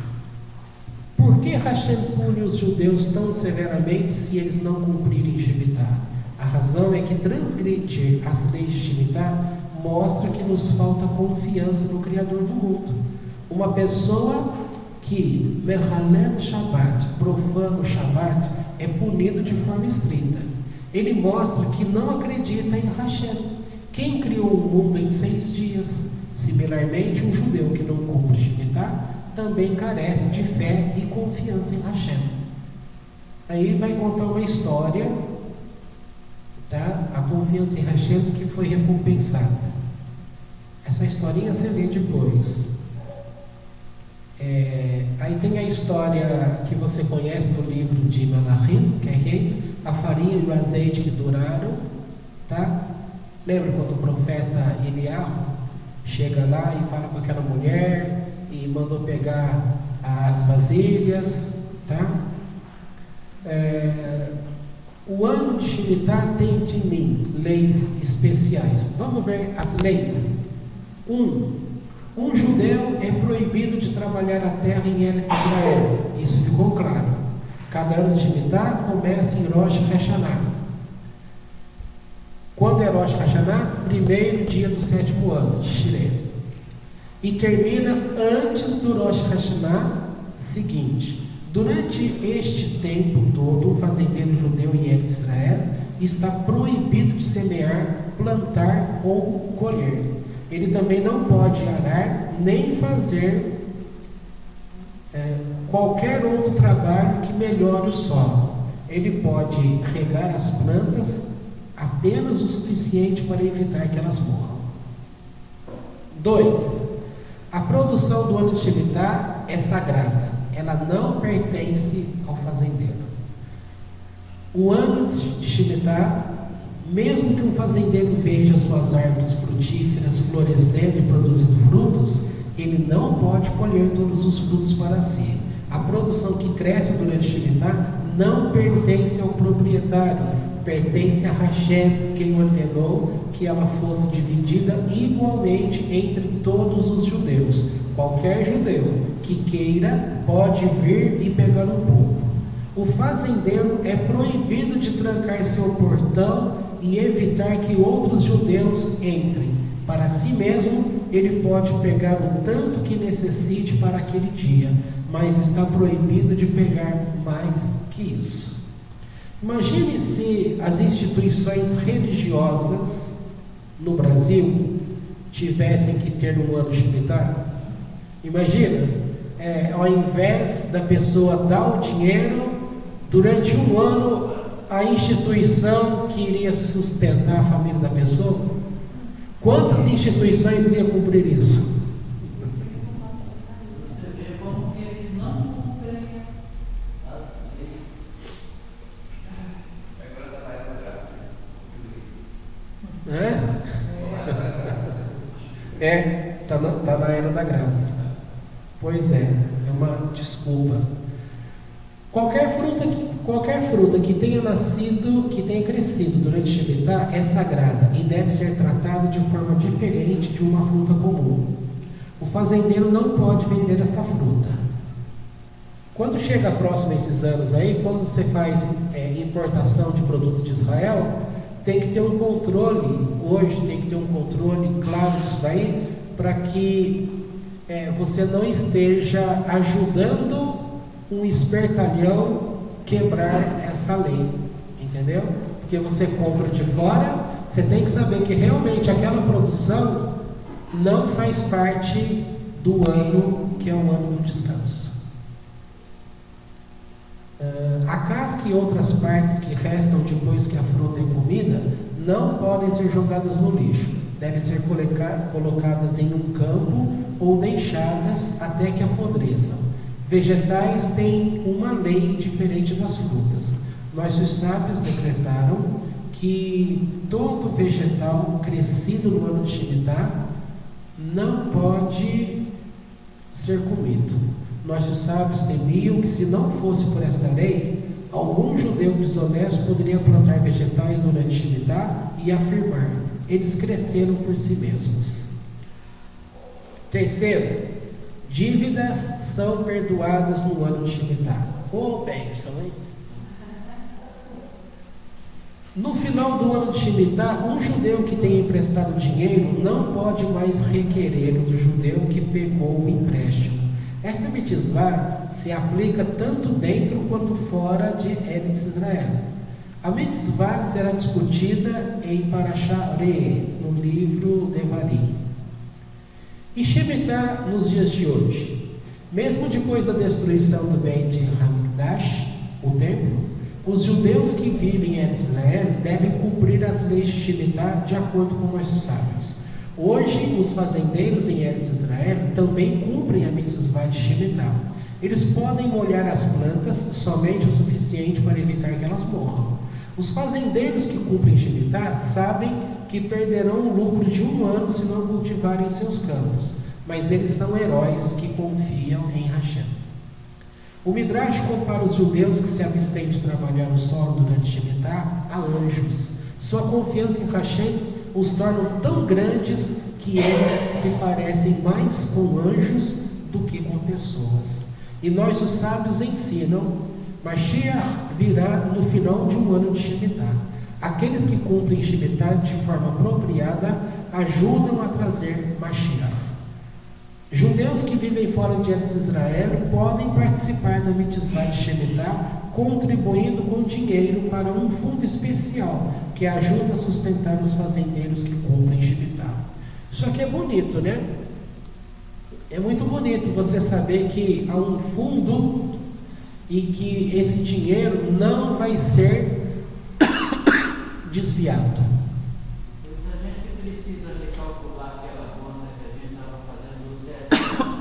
Por que Hashem pune os judeus tão severamente se eles não cumprirem Shemitah? A razão é que transgredir as leis de Shemitah mostra que nos falta confiança no Criador do mundo. Uma pessoa que Mehalel Shabbat, profana o Shabbat, é punido de forma estrita. Ele mostra que não acredita em Hashem. Quem criou o mundo em 6 dias? Similarmente, um judeu que não cumpre Shemitah também carece de fé e confiança em Hashem. Aí vai contar uma história, tá? A confiança em Hashem que foi recompensada. Essa historinha você lê depois. Aí tem a história que você conhece no livro de Malachim, que é Reis, a farinha e o azeite que duraram, tá? Lembra quando o profeta Eliahu chega lá e fala com aquela mulher e mandou pegar as vasilhas, tá? O ano de Shemitah tem de mim leis especiais. Vamos ver as leis. Um judeu é proibido de trabalhar a terra em Eretz Israel. Isso ficou claro. Cada ano de Shemitah começa em Rosh Hashanah. Quando é Rosh Hashanah? Primeiro dia do 7º ano, de Shireh. E termina antes do Rosh Hashanah seguinte. Durante este tempo todo, um fazendeiro judeu em Eretz Israel está proibido de semear, plantar ou colher. Ele também não pode arar nem fazer qualquer outro trabalho que melhore o solo. Ele pode regar as plantas apenas o suficiente para evitar que elas morram. 2. A produção do ano de Shemitah é sagrada. Ela não pertence ao fazendeiro. O ano de Shemitah, mesmo que um fazendeiro veja suas árvores frutíferas florescendo e produzindo frutos, ele não pode colher todos os frutos para si. A produção que cresce durante Shemitah não pertence ao proprietário, pertence a Hashem, quem ordenou que ela fosse dividida igualmente entre todos os judeus. Qualquer judeu que queira pode vir e pegar um pouco. O fazendeiro é proibido de trancar seu portão e evitar que outros judeus entrem. Para si mesmo, ele pode pegar o tanto que necessite para aquele dia, mas está proibido de pegar mais que isso. Imagine se as instituições religiosas no Brasil tivessem que ter um ano de Shemitah. Imagina, ao invés da pessoa dar o dinheiro, durante um ano a instituição que iria sustentar a família da pessoa, quantas instituições iriam cumprir isso? Você vê como que eles não cumprem as leis. Agora está na era da graça. Está na era da graça. Pois é uma desculpa. Qualquer fruta que tenha nascido, que tenha crescido durante Shemitah é sagrada e deve ser tratada de forma diferente de uma fruta comum. O fazendeiro não pode vender esta fruta. Quando chega próximo a esses anos aí, quando você faz importação de produtos de Israel, tem que ter um controle, hoje tem que ter um controle claro disso daí, para que você não esteja ajudando um espertalhão quebrar essa lei, entendeu? Porque você compra de fora, você tem que saber que realmente aquela produção não faz parte do ano que é o ano do descanso. A casca e outras partes que restam depois que a fruta é comida não podem ser jogadas no lixo, devem ser colocadas em um campo ou deixadas até que apodreçam. Vegetais têm uma lei diferente das frutas. Nossos sábios decretaram que todo vegetal crescido no ano de Shemitah não pode ser comido. Nossos sábios temiam que, se não fosse por esta lei, algum judeu desonesto poderia plantar vegetais durante Shemitah e afirmar: eles cresceram por si mesmos. Terceiro, dívidas são perdoadas no ano de Shemitah. Bênção, hein? No final do ano de Shemitah, um judeu que tenha emprestado dinheiro não pode mais requerer do judeu que pegou o empréstimo. Esta mitzvah se aplica tanto dentro quanto fora de Eretz Israel. A mitzvah será discutida em Parashá Re'eh, no livro Devarim. E Shemitah nos dias de hoje, mesmo depois da destruição do Beit Hamikdash, o templo, os judeus que vivem em Israel devem cumprir as leis de Shemitah de acordo com nossos sábios. Hoje, os fazendeiros em Israel também cumprem a mitzvah de Shemitah. Eles podem molhar as plantas somente o suficiente para evitar que elas morram. Os fazendeiros que cumprem Shemitah sabem que perderão o lucro de um ano se não cultivarem seus campos, mas eles são heróis que confiam em Hashem. O Midrash compara os judeus que se abstêm de trabalhar o solo durante Shemitah a anjos. Sua confiança em Hashem os tornam tão grandes que eles se parecem mais com anjos do que com pessoas. E nós, os sábios, ensinam: Mashiach virá no final de um ano de Shemitah. Aqueles que cumprem Shemitah de forma apropriada ajudam a trazer Mashiach. Judeus que vivem fora de Israel podem participar da mitzvah de Shemitah, contribuindo com dinheiro para um fundo especial que ajuda a sustentar os fazendeiros que cumprem Shemitah. Isso aqui é bonito, né? É muito bonito você saber que há um fundo e que esse dinheiro não vai ser desviado. A gente precisa recalcular aquela conta que a gente estava fazendo dos 7 anos.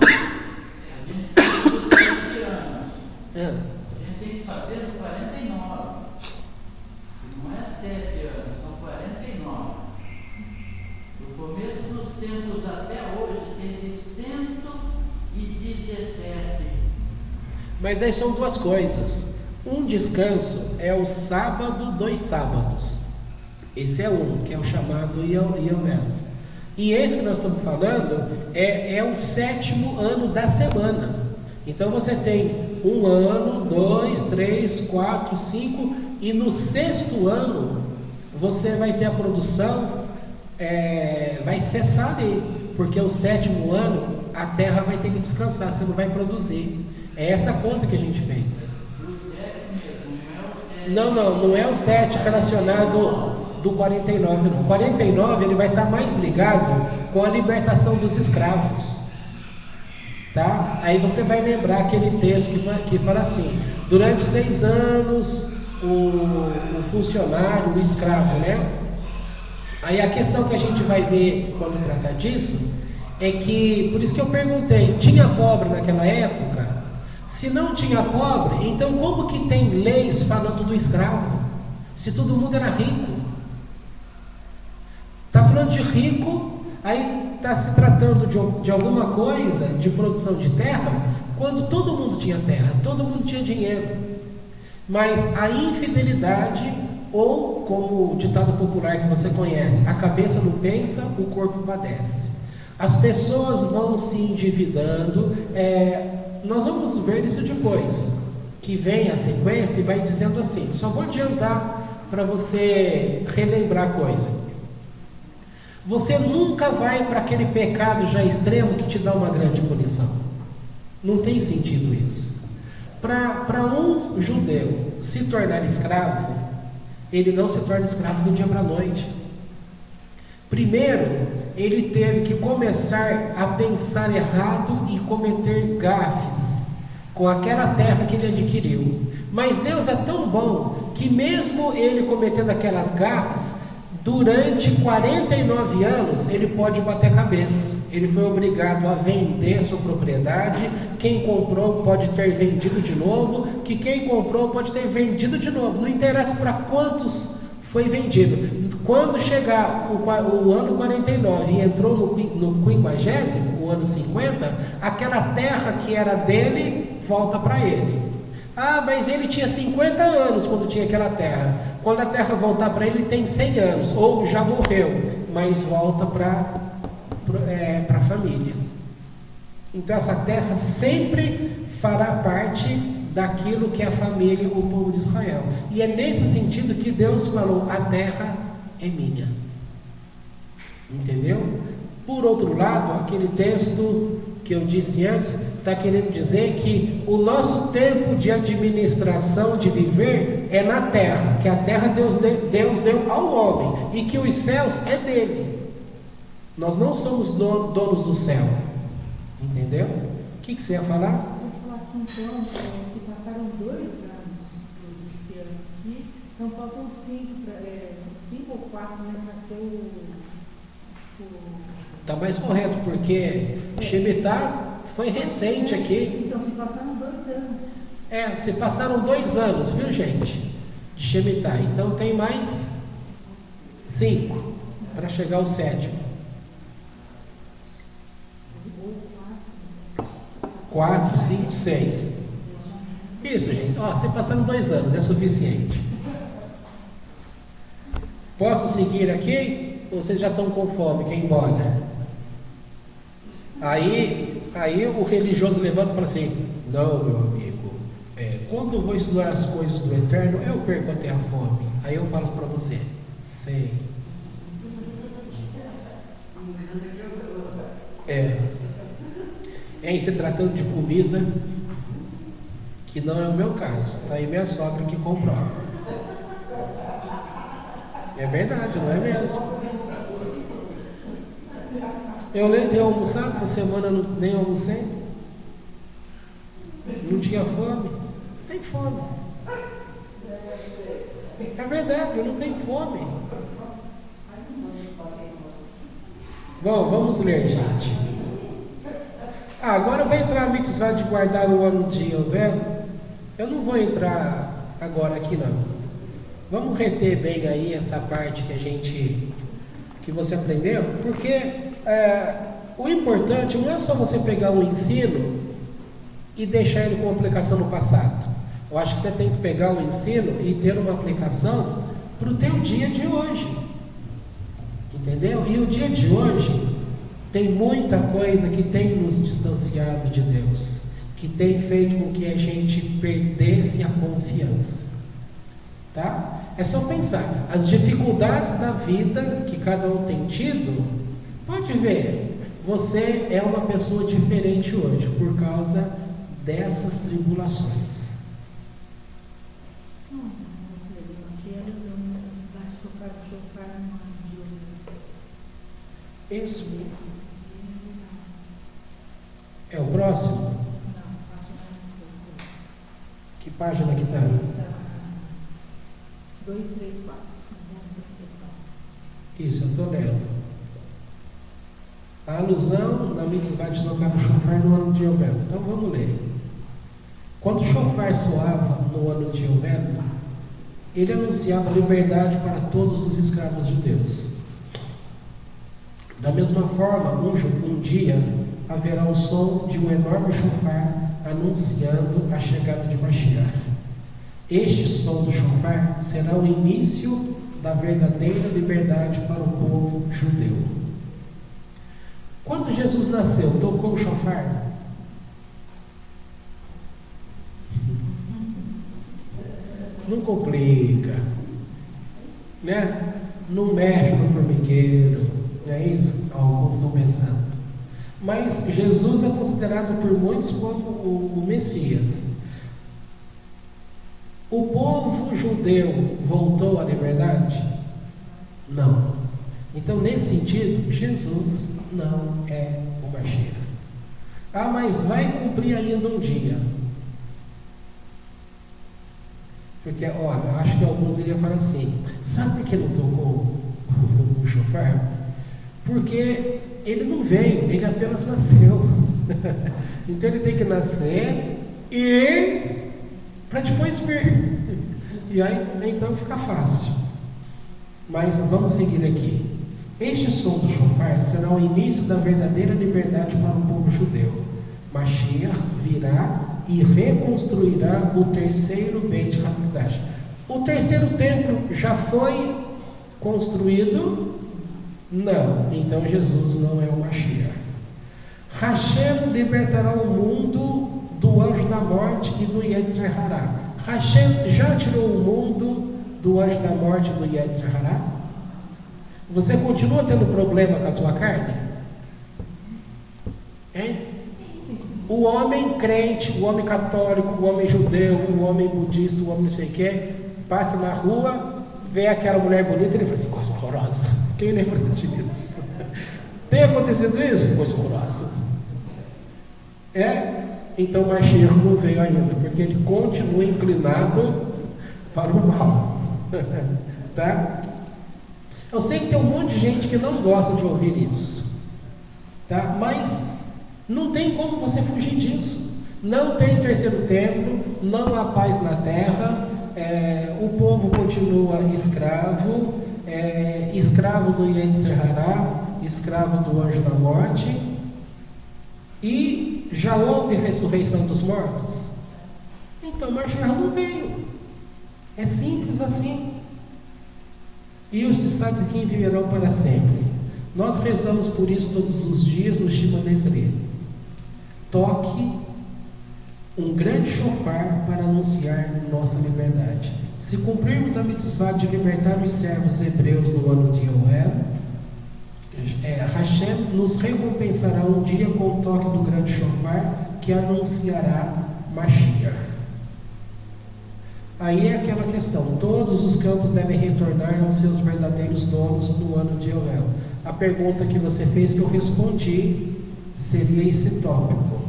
A gente precisa dos 7 anos. A gente tem que fazer no 49. Não é 7 anos, são 49. Do começo dos tempos até hoje teve 117. Mas aí são duas coisas. Um descanso é o sábado 2 sábados. Esse é um, que é o chamado Yomel. E esse que nós estamos falando é o 7º ano da semana. Então você tem 1 ano, 2, 3, 4, 5, e no 6º ano você vai ter a produção, vai cessar ali, porque o 7º ano a terra vai ter que descansar, você não vai produzir. É essa conta que a gente fez. Não é o 7 relacionado do 49, não. O 49 ele vai estar mais ligado com a libertação dos escravos, tá? Aí você vai lembrar aquele texto que fala assim: durante 6 anos o funcionário, o escravo, né? Aí a questão que a gente vai ver quando tratar disso é que, por isso que eu perguntei, tinha pobre naquela época? Se não tinha pobre, então como que tem leis falando do escravo? Se todo mundo era rico. Está falando de rico, aí está se tratando de alguma coisa, de produção de terra, quando todo mundo tinha terra, todo mundo tinha dinheiro. Mas a infidelidade, ou como o ditado popular que você conhece, a cabeça não pensa, o corpo padece. As pessoas vão se endividando, nós vamos ver isso depois, que vem a sequência e vai dizendo assim, só vou adiantar para você relembrar a coisa. Você nunca vai para aquele pecado já extremo que te dá uma grande punição. Não tem sentido isso. Para um judeu se tornar escravo, ele não se torna escravo do dia para a noite. Primeiro, ele teve que começar a pensar errado e cometer gafes com aquela terra que ele adquiriu. Mas Deus é tão bom que mesmo ele cometendo aquelas gafes, durante 49 anos ele pode bater a cabeça. Ele foi obrigado a vender sua propriedade. Quem comprou pode ter vendido de novo, que quem comprou pode ter vendido de novo, não interessa para quantos foi vendido. Quando chegar o ano 49 e entrou no 50º, o ano 50, aquela terra que era dele volta para ele. Mas ele tinha 50 anos quando tinha aquela terra. Quando a terra voltar para ele, ele tem 100 anos, ou já morreu, mas volta para a família. Então essa terra sempre fará parte daquilo que é a família, o povo de Israel. E é nesse sentido que Deus falou, a terra é minha. Entendeu? Por outro lado, aquele texto que eu disse antes, está querendo dizer que o nosso tempo de administração, de viver, é na terra, que a terra Deus deu ao homem, e que os céus é dele. Nós não somos donos do céu. Entendeu? O que você ia falar? Eu vou falar que então, se passaram 2 anos desse ano aqui, então faltam 5 ou 4, né, para ser o... Está mais correto, porque Shemitah foi recente aqui. Então, se passaram 2 anos. Se passaram 2 anos, viu, gente? De Shemitah. Então tem mais 5 para chegar ao 7º. 4, 5, 6. Isso, gente. Se passaram 2 anos, é suficiente. Posso seguir aqui? Vocês já estão com fome, quer ir embora? Aí o religioso levanta e fala assim, não, meu amigo, quando eu vou estudar as coisas do Eterno, eu perco até a fome. Aí eu falo para você, sei. Em se tratando de comida, que não é o meu caso, está aí minha sogra que comprova. É verdade, não é mesmo? Eu nem tenho almoçado, essa semana nem almocei. Não tinha fome. Não tem fome. É verdade, eu não tenho fome. Bom, vamos ler, gente. Agora vai entrar a mitzvah de guardar o ano de Yovel. Eu não vou entrar agora aqui não. Vamos reter bem aí essa parte que você aprendeu, porque o importante não é só você pegar um ensino e deixar ele com aplicação no passado. Eu acho que você tem que pegar o ensino e ter uma aplicação para o teu dia de hoje. Entendeu? E o dia de hoje tem muita coisa que tem nos distanciado de Deus, que tem feito com que a gente perdesse a confiança. Tá? É só pensar, as dificuldades da vida que cada um tem tido, pode ver, você é uma pessoa diferente hoje por causa dessas tribulações. Isso é o próximo? Que página que está? 2, 3, 4. Isso, eu estou lendo. A alusão na mitzvah de tocar o shofar no ano de Yovel. Então vamos ler. Quando o shofar soava no ano de Yovel, ele anunciava liberdade para todos os escravos judeus. Da mesma forma, um dia haverá o som de um enorme shofar anunciando a chegada de Mashiach. Este som do chofar será o início da verdadeira liberdade para o povo judeu. Quando Jesus nasceu, tocou o chofar? Não complica, né? Não mexe no formigueiro, não é isso? Alguns estão pensando. Mas Jesus é considerado por muitos como o Messias. O povo judeu voltou à liberdade? Não. Então, nesse sentido, Jesus não é o Mashiach. Ah, mas vai cumprir ainda um dia. Porque, eu acho que alguns iriam falar assim: sabe por que não tocou o chofar? Porque ele não veio, ele apenas nasceu. Então ele tem que nascer e para depois vir. E aí então fica fácil. Mas vamos seguir aqui. Este som do chofar será o início da verdadeira liberdade para o povo judeu. Mashiach virá e reconstruirá o terceiro Beit HaMikdash. O terceiro templo já foi construído? Não. Então Jesus não é o Mashiach. Hashem libertará o mundo do anjo da morte e do Yetzer Hará. Hashem já tirou o mundo do anjo da morte e do Yetzer Hará? Você continua tendo problema com a tua carne? Hein? O homem crente, o homem católico, o homem judeu, o homem budista, o homem não sei o que, passa na rua, vê aquela mulher bonita e ele fala assim: coisa horrorosa. Quem lembra disso? Tem acontecido isso? Coisa horrorosa. Então o Mashiach não veio ainda, porque ele continua inclinado para o mal. Tá? Eu sei que tem um monte de gente que não gosta de ouvir isso, tá? Mas não tem como você fugir disso. Não tem terceiro templo, não há paz na terra, o povo continua escravo, escravo do Yetzer Hará, escravo do anjo da morte. E já houve ressurreição dos mortos? Então Mashiach não veio. É simples assim. E os tzadikim viverão para sempre. Nós rezamos por isso todos os dias no Shema Nesrei. Toque um grande shofar para anunciar nossa liberdade. Se cumprirmos a mitzvah de libertar os servos hebreus no ano de Yoel, Hashem nos recompensará um dia com o toque do grande shofar que anunciará Mashiach. Aí é aquela questão: todos os campos devem retornar aos seus verdadeiros donos no ano de Yoel. A pergunta que você fez, que eu respondi, seria esse tópico.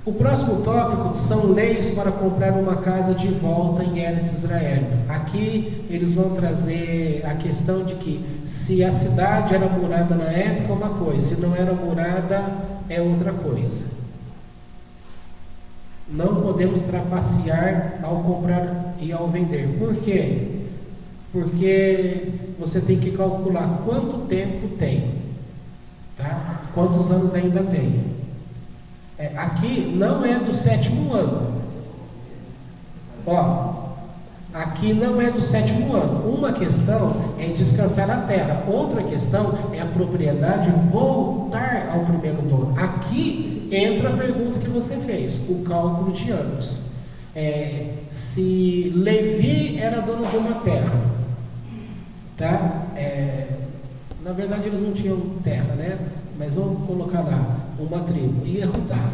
O próximo tópico são leis para comprar uma casa de volta em Eretz Israel. Aqui eles vão trazer a questão de que se a cidade era murada na época é uma coisa, se não era murada é outra coisa. Não podemos trapacear ao comprar e ao vender. Por quê? Porque você tem que calcular quanto tempo tem, tá? Quantos anos ainda tem. Aqui não é do 7º ano. Aqui não é do 7º ano. Uma questão é descansar a terra, outra questão é a propriedade voltar ao primeiro dono. Aqui entra a pergunta que você fez, o cálculo de anos. Se Levi era dono de uma terra, tá? Na verdade eles não tinham terra, né? Mas vamos colocar lá uma tribo, Yehudá.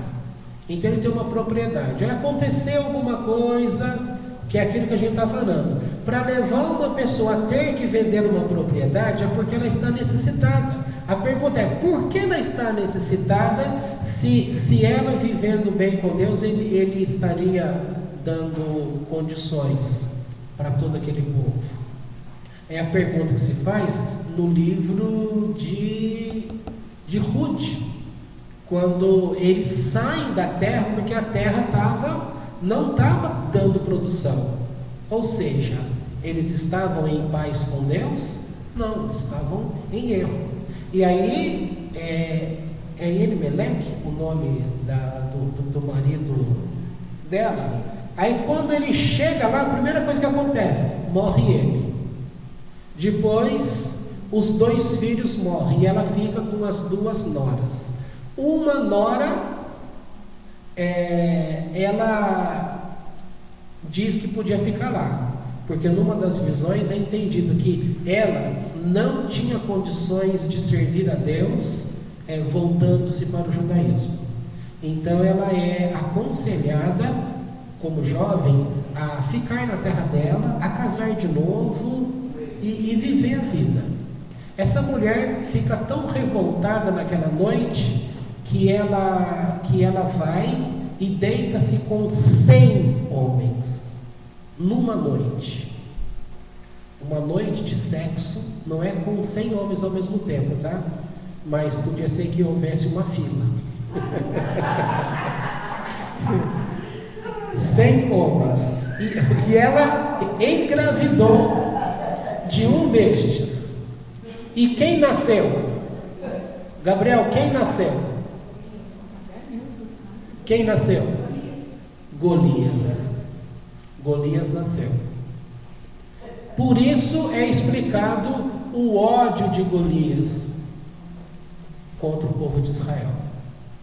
Então ele tem uma propriedade. Aí aconteceu alguma coisa, que é aquilo que a gente está falando. Para levar uma pessoa a ter que vender uma propriedade é porque ela está necessitada. A pergunta é: por que ela está necessitada? Se ela vivendo bem com Deus, ele estaria dando condições para todo aquele povo. É a pergunta que se faz no livro de Ruth, quando eles saem da terra, porque a terra não estava dando produção. Ou seja, eles estavam em paz com Deus? Não, estavam em erro. E aí Elimelec, o nome do marido dela, Aí quando ele chega lá, a primeira coisa que acontece, morre ele. Depois, os 2 filhos morrem e ela fica com as 2 noras. Uma nora, ela diz que podia ficar lá, porque numa das visões é entendido que ela não tinha condições de servir a Deus, voltando-se para o judaísmo. Então ela é aconselhada, como jovem, a ficar na terra dela, a casar de novo e viver a vida. Essa mulher fica tão revoltada naquela noite que ela vai e deita-se com 100 homens numa noite. Uma noite de sexo não é com 100 homens ao mesmo tempo, tá? Mas podia ser que houvesse uma fila. 100 homens. E ela engravidou de um destes. E quem nasceu? Gabriel, quem nasceu? Quem nasceu? Golias. Golias nasceu. Por isso é explicado o ódio de Golias contra o povo de Israel.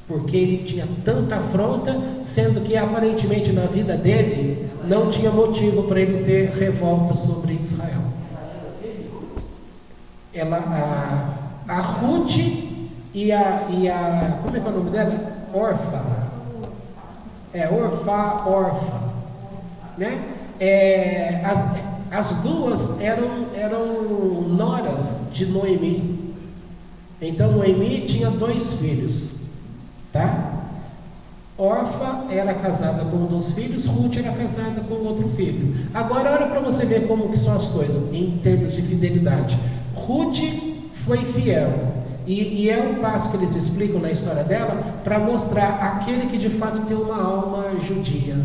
Porque ele tinha tanta afronta, sendo que aparentemente na vida dele não tinha motivo para ele ter revolta sobre Israel. A Ruth e a como é que é o nome dela? Orfa, né? As duas eram noras de Noemi. Então Noemi tinha 2 filhos, tá? Orfa era casada com um dos filhos, Ruth era casada com outro filho. Agora olha para você ver como que são as coisas em termos de fidelidade. Ruth foi fiel, e é um passo que eles explicam na história dela para mostrar aquele que de fato tem uma alma judia,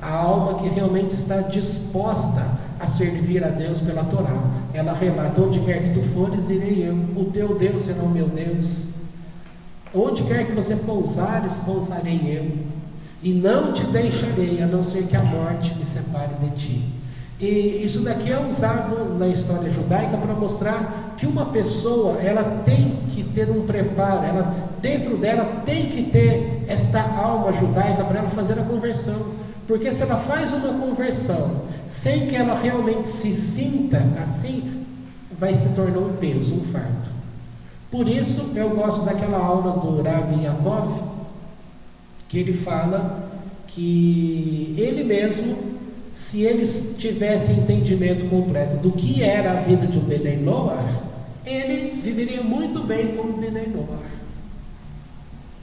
a alma que realmente está disposta a servir a Deus pela Torá. Ela relata: onde quer que tu fores, irei eu, o teu Deus será o meu Deus, onde quer que você pousares, pousarei eu, e não te deixarei, a não ser que a morte me separe de ti. E isso daqui é usado na história judaica para mostrar que uma pessoa, ela tem que ter um preparo, dentro dela tem que ter esta alma judaica para ela fazer a conversão. Porque se ela faz uma conversão sem que ela realmente se sinta assim, vai se tornar um peso, um fardo. Por isso eu gosto daquela aula do Rabbi Yaakov, que ele fala que ele mesmo, se eles tivessem entendimento completo do que era a vida de um Benei Noach, ele viveria muito bem como Benei Noach,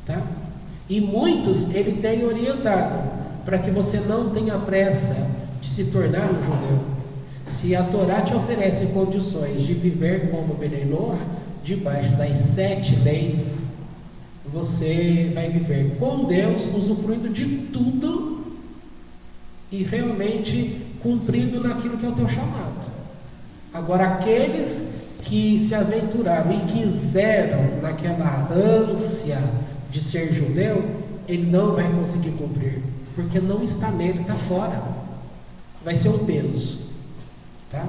tá? E muitos ele tem orientado para que você não tenha pressa de se tornar um judeu. Se a Torá te oferece condições de viver como Benei Noach, debaixo das 7 leis, você vai viver com Deus, usufruindo de tudo e realmente cumprindo naquilo que é o teu chamado. Agora, aqueles que se aventuraram e quiseram naquela ânsia de ser judeu, ele não vai conseguir cumprir, porque não está nele, está fora. Vai ser um peso, tá?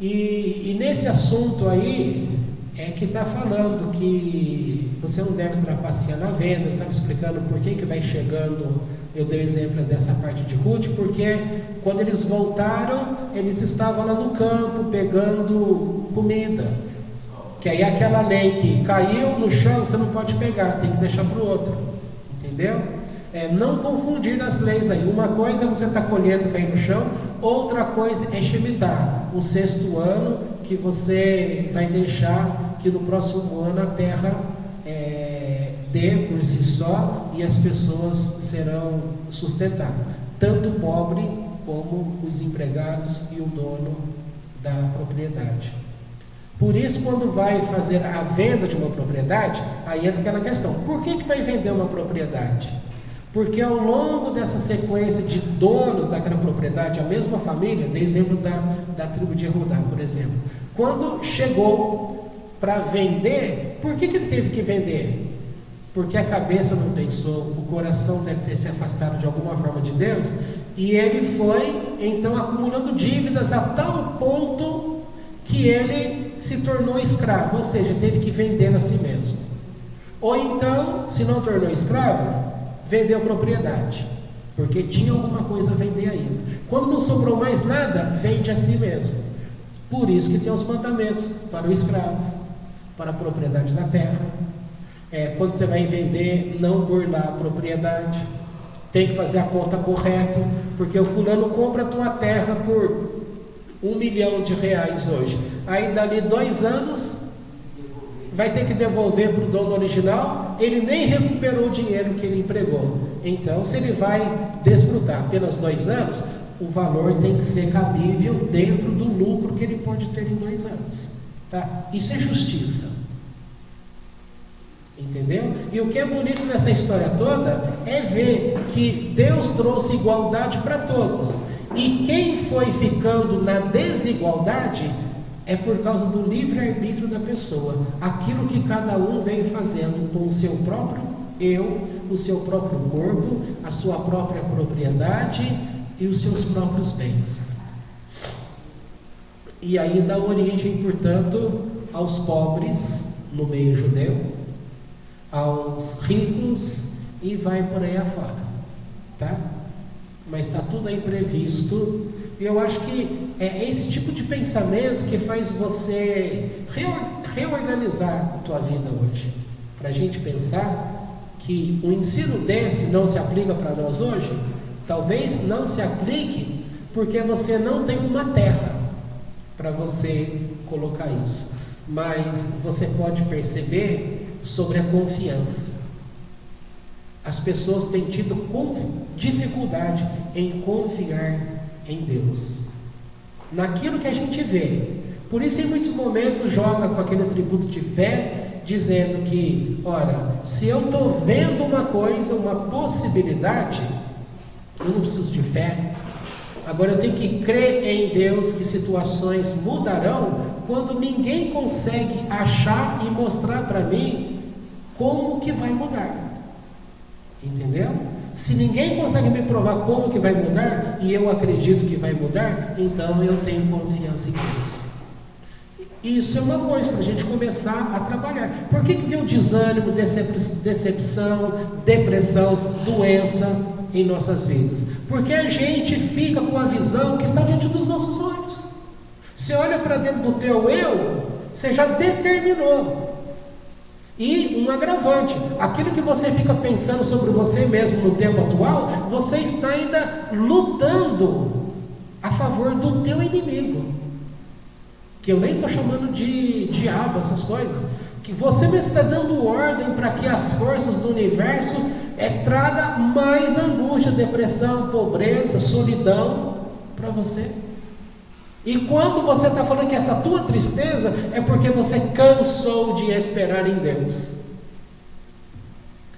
E nesse assunto aí é que está falando que você não deve trapacear na venda. Eu estava explicando por que vai chegando. Eu dei o exemplo dessa parte de Ruth, porque quando eles voltaram, eles estavam lá no campo pegando comida, que aí aquela lei que caiu no chão, você não pode pegar, tem que deixar para o outro, entendeu? Não confundir as leis aí. Uma coisa é você estar colhendo cair no chão, outra coisa é Shemitah, o 6º ano, que você vai deixar que no próximo ano a terra dê por si só e as pessoas serão sustentadas, tanto o pobre como os empregados e o dono da propriedade. Por isso, quando vai fazer a venda de uma propriedade, aí entra aquela questão: por que vai vender uma propriedade? Porque ao longo dessa sequência de donos daquela propriedade, a mesma família, dei exemplo da tribo de Judá, por exemplo, quando chegou para vender, por que ele teve que vender? porque a cabeça não pensou, o coração deve ter se afastado de alguma forma de Deus, e ele foi então acumulando dívidas a tal ponto que ele se tornou escravo, ou seja, teve que vender a si mesmo. Ou então, se não tornou escravo, vendeu propriedade, porque tinha alguma coisa a vender ainda. Quando não sobrou mais nada, vende a si mesmo. Por isso que tem os mandamentos para o escravo, para a propriedade da terra. Quando você vai vender, não burlar a propriedade, tem que fazer a conta correta, porque o fulano compra a tua terra por R$1 milhão hoje, aí dali 2 anos vai ter que devolver para o dono original, ele nem recuperou o dinheiro que ele empregou. Então, se ele vai desfrutar apenas 2 anos, o valor tem que ser cabível dentro do lucro que ele pode ter em 2 anos, tá? Isso é justiça, entendeu? E o que é bonito nessa história toda é ver que Deus trouxe igualdade para todos, e quem foi ficando na desigualdade é por causa do livre-arbítrio da pessoa, aquilo que cada um vem fazendo com o seu próprio eu, o seu próprio corpo, a sua própria propriedade e os seus próprios bens. E aí dá origem, portanto, aos pobres no meio judeu, aos ricos, e vai por aí afora, tá? Mas está tudo aí previsto. E eu acho que é esse tipo de pensamento que faz você reorganizar a tua vida hoje, para a gente pensar que o ensino desse não se aplica para nós hoje. Talvez não se aplique porque você não tem uma terra para você colocar isso, mas você pode perceber sobre a confiança. As pessoas têm tido dificuldade em confiar em Deus, naquilo que a gente vê. Por isso, em muitos momentos, joga com aquele atributo de fé, dizendo que, ora, se eu estou vendo uma coisa, uma possibilidade, eu não preciso de fé. Agora eu tenho que crer em Deus que situações mudarão quando ninguém consegue achar e mostrar para mim como que vai mudar. Entendeu? Se ninguém consegue me provar como que vai mudar, e eu acredito que vai mudar, então eu tenho confiança em Deus. Isso é uma coisa para a gente começar a trabalhar. Por que veio desânimo, decepção, depressão, doença em nossas vidas? Porque a gente fica com a visão que está diante dos nossos olhos. Você olha para dentro do teu eu, você já determinou. E um agravante, aquilo que você fica pensando sobre você mesmo no tempo atual, você está ainda lutando a favor do teu inimigo, que eu nem estou chamando de diabo, essas coisas, que você mesmo está dando ordem para que as forças do universo traga mais angústia, depressão, pobreza, solidão para você. E quando você está falando que essa tua tristeza é porque você cansou de esperar em Deus.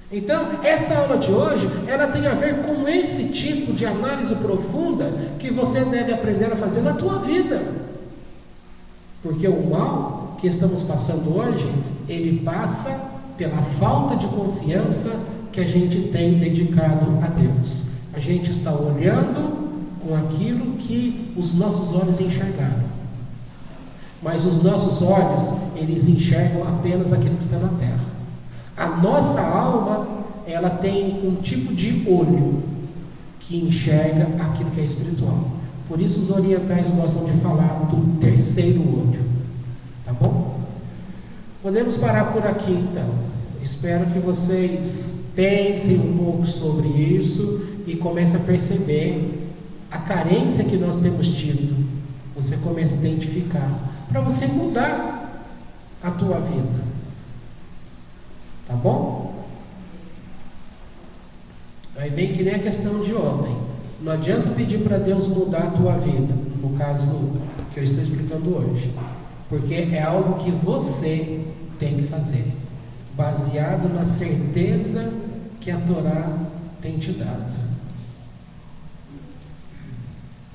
Então, essa aula de hoje, ela tem a ver com esse tipo de análise profunda que você deve aprender a fazer na tua vida. Porque o mal que estamos passando hoje, ele passa pela falta de confiança que a gente tem dedicado a Deus. A gente está olhando com aquilo que os nossos olhos enxergaram, mas os nossos olhos, eles enxergam apenas aquilo que está na terra. A nossa alma, ela tem um tipo de olho que enxerga aquilo que é espiritual. Por isso os orientais gostam de falar do terceiro olho, tá bom? Podemos parar por aqui então. Espero que vocês pensem um pouco sobre isso e comecem a perceber a carência que nós temos tido. Você começa a identificar, para você mudar a tua vida, tá bom? Aí vem que nem a questão de ontem. Não adianta pedir para Deus mudar a tua vida, no caso que eu estou explicando hoje, porque é algo que você tem que fazer, baseado na certeza que a Torá tem te dado.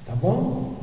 Tá bom?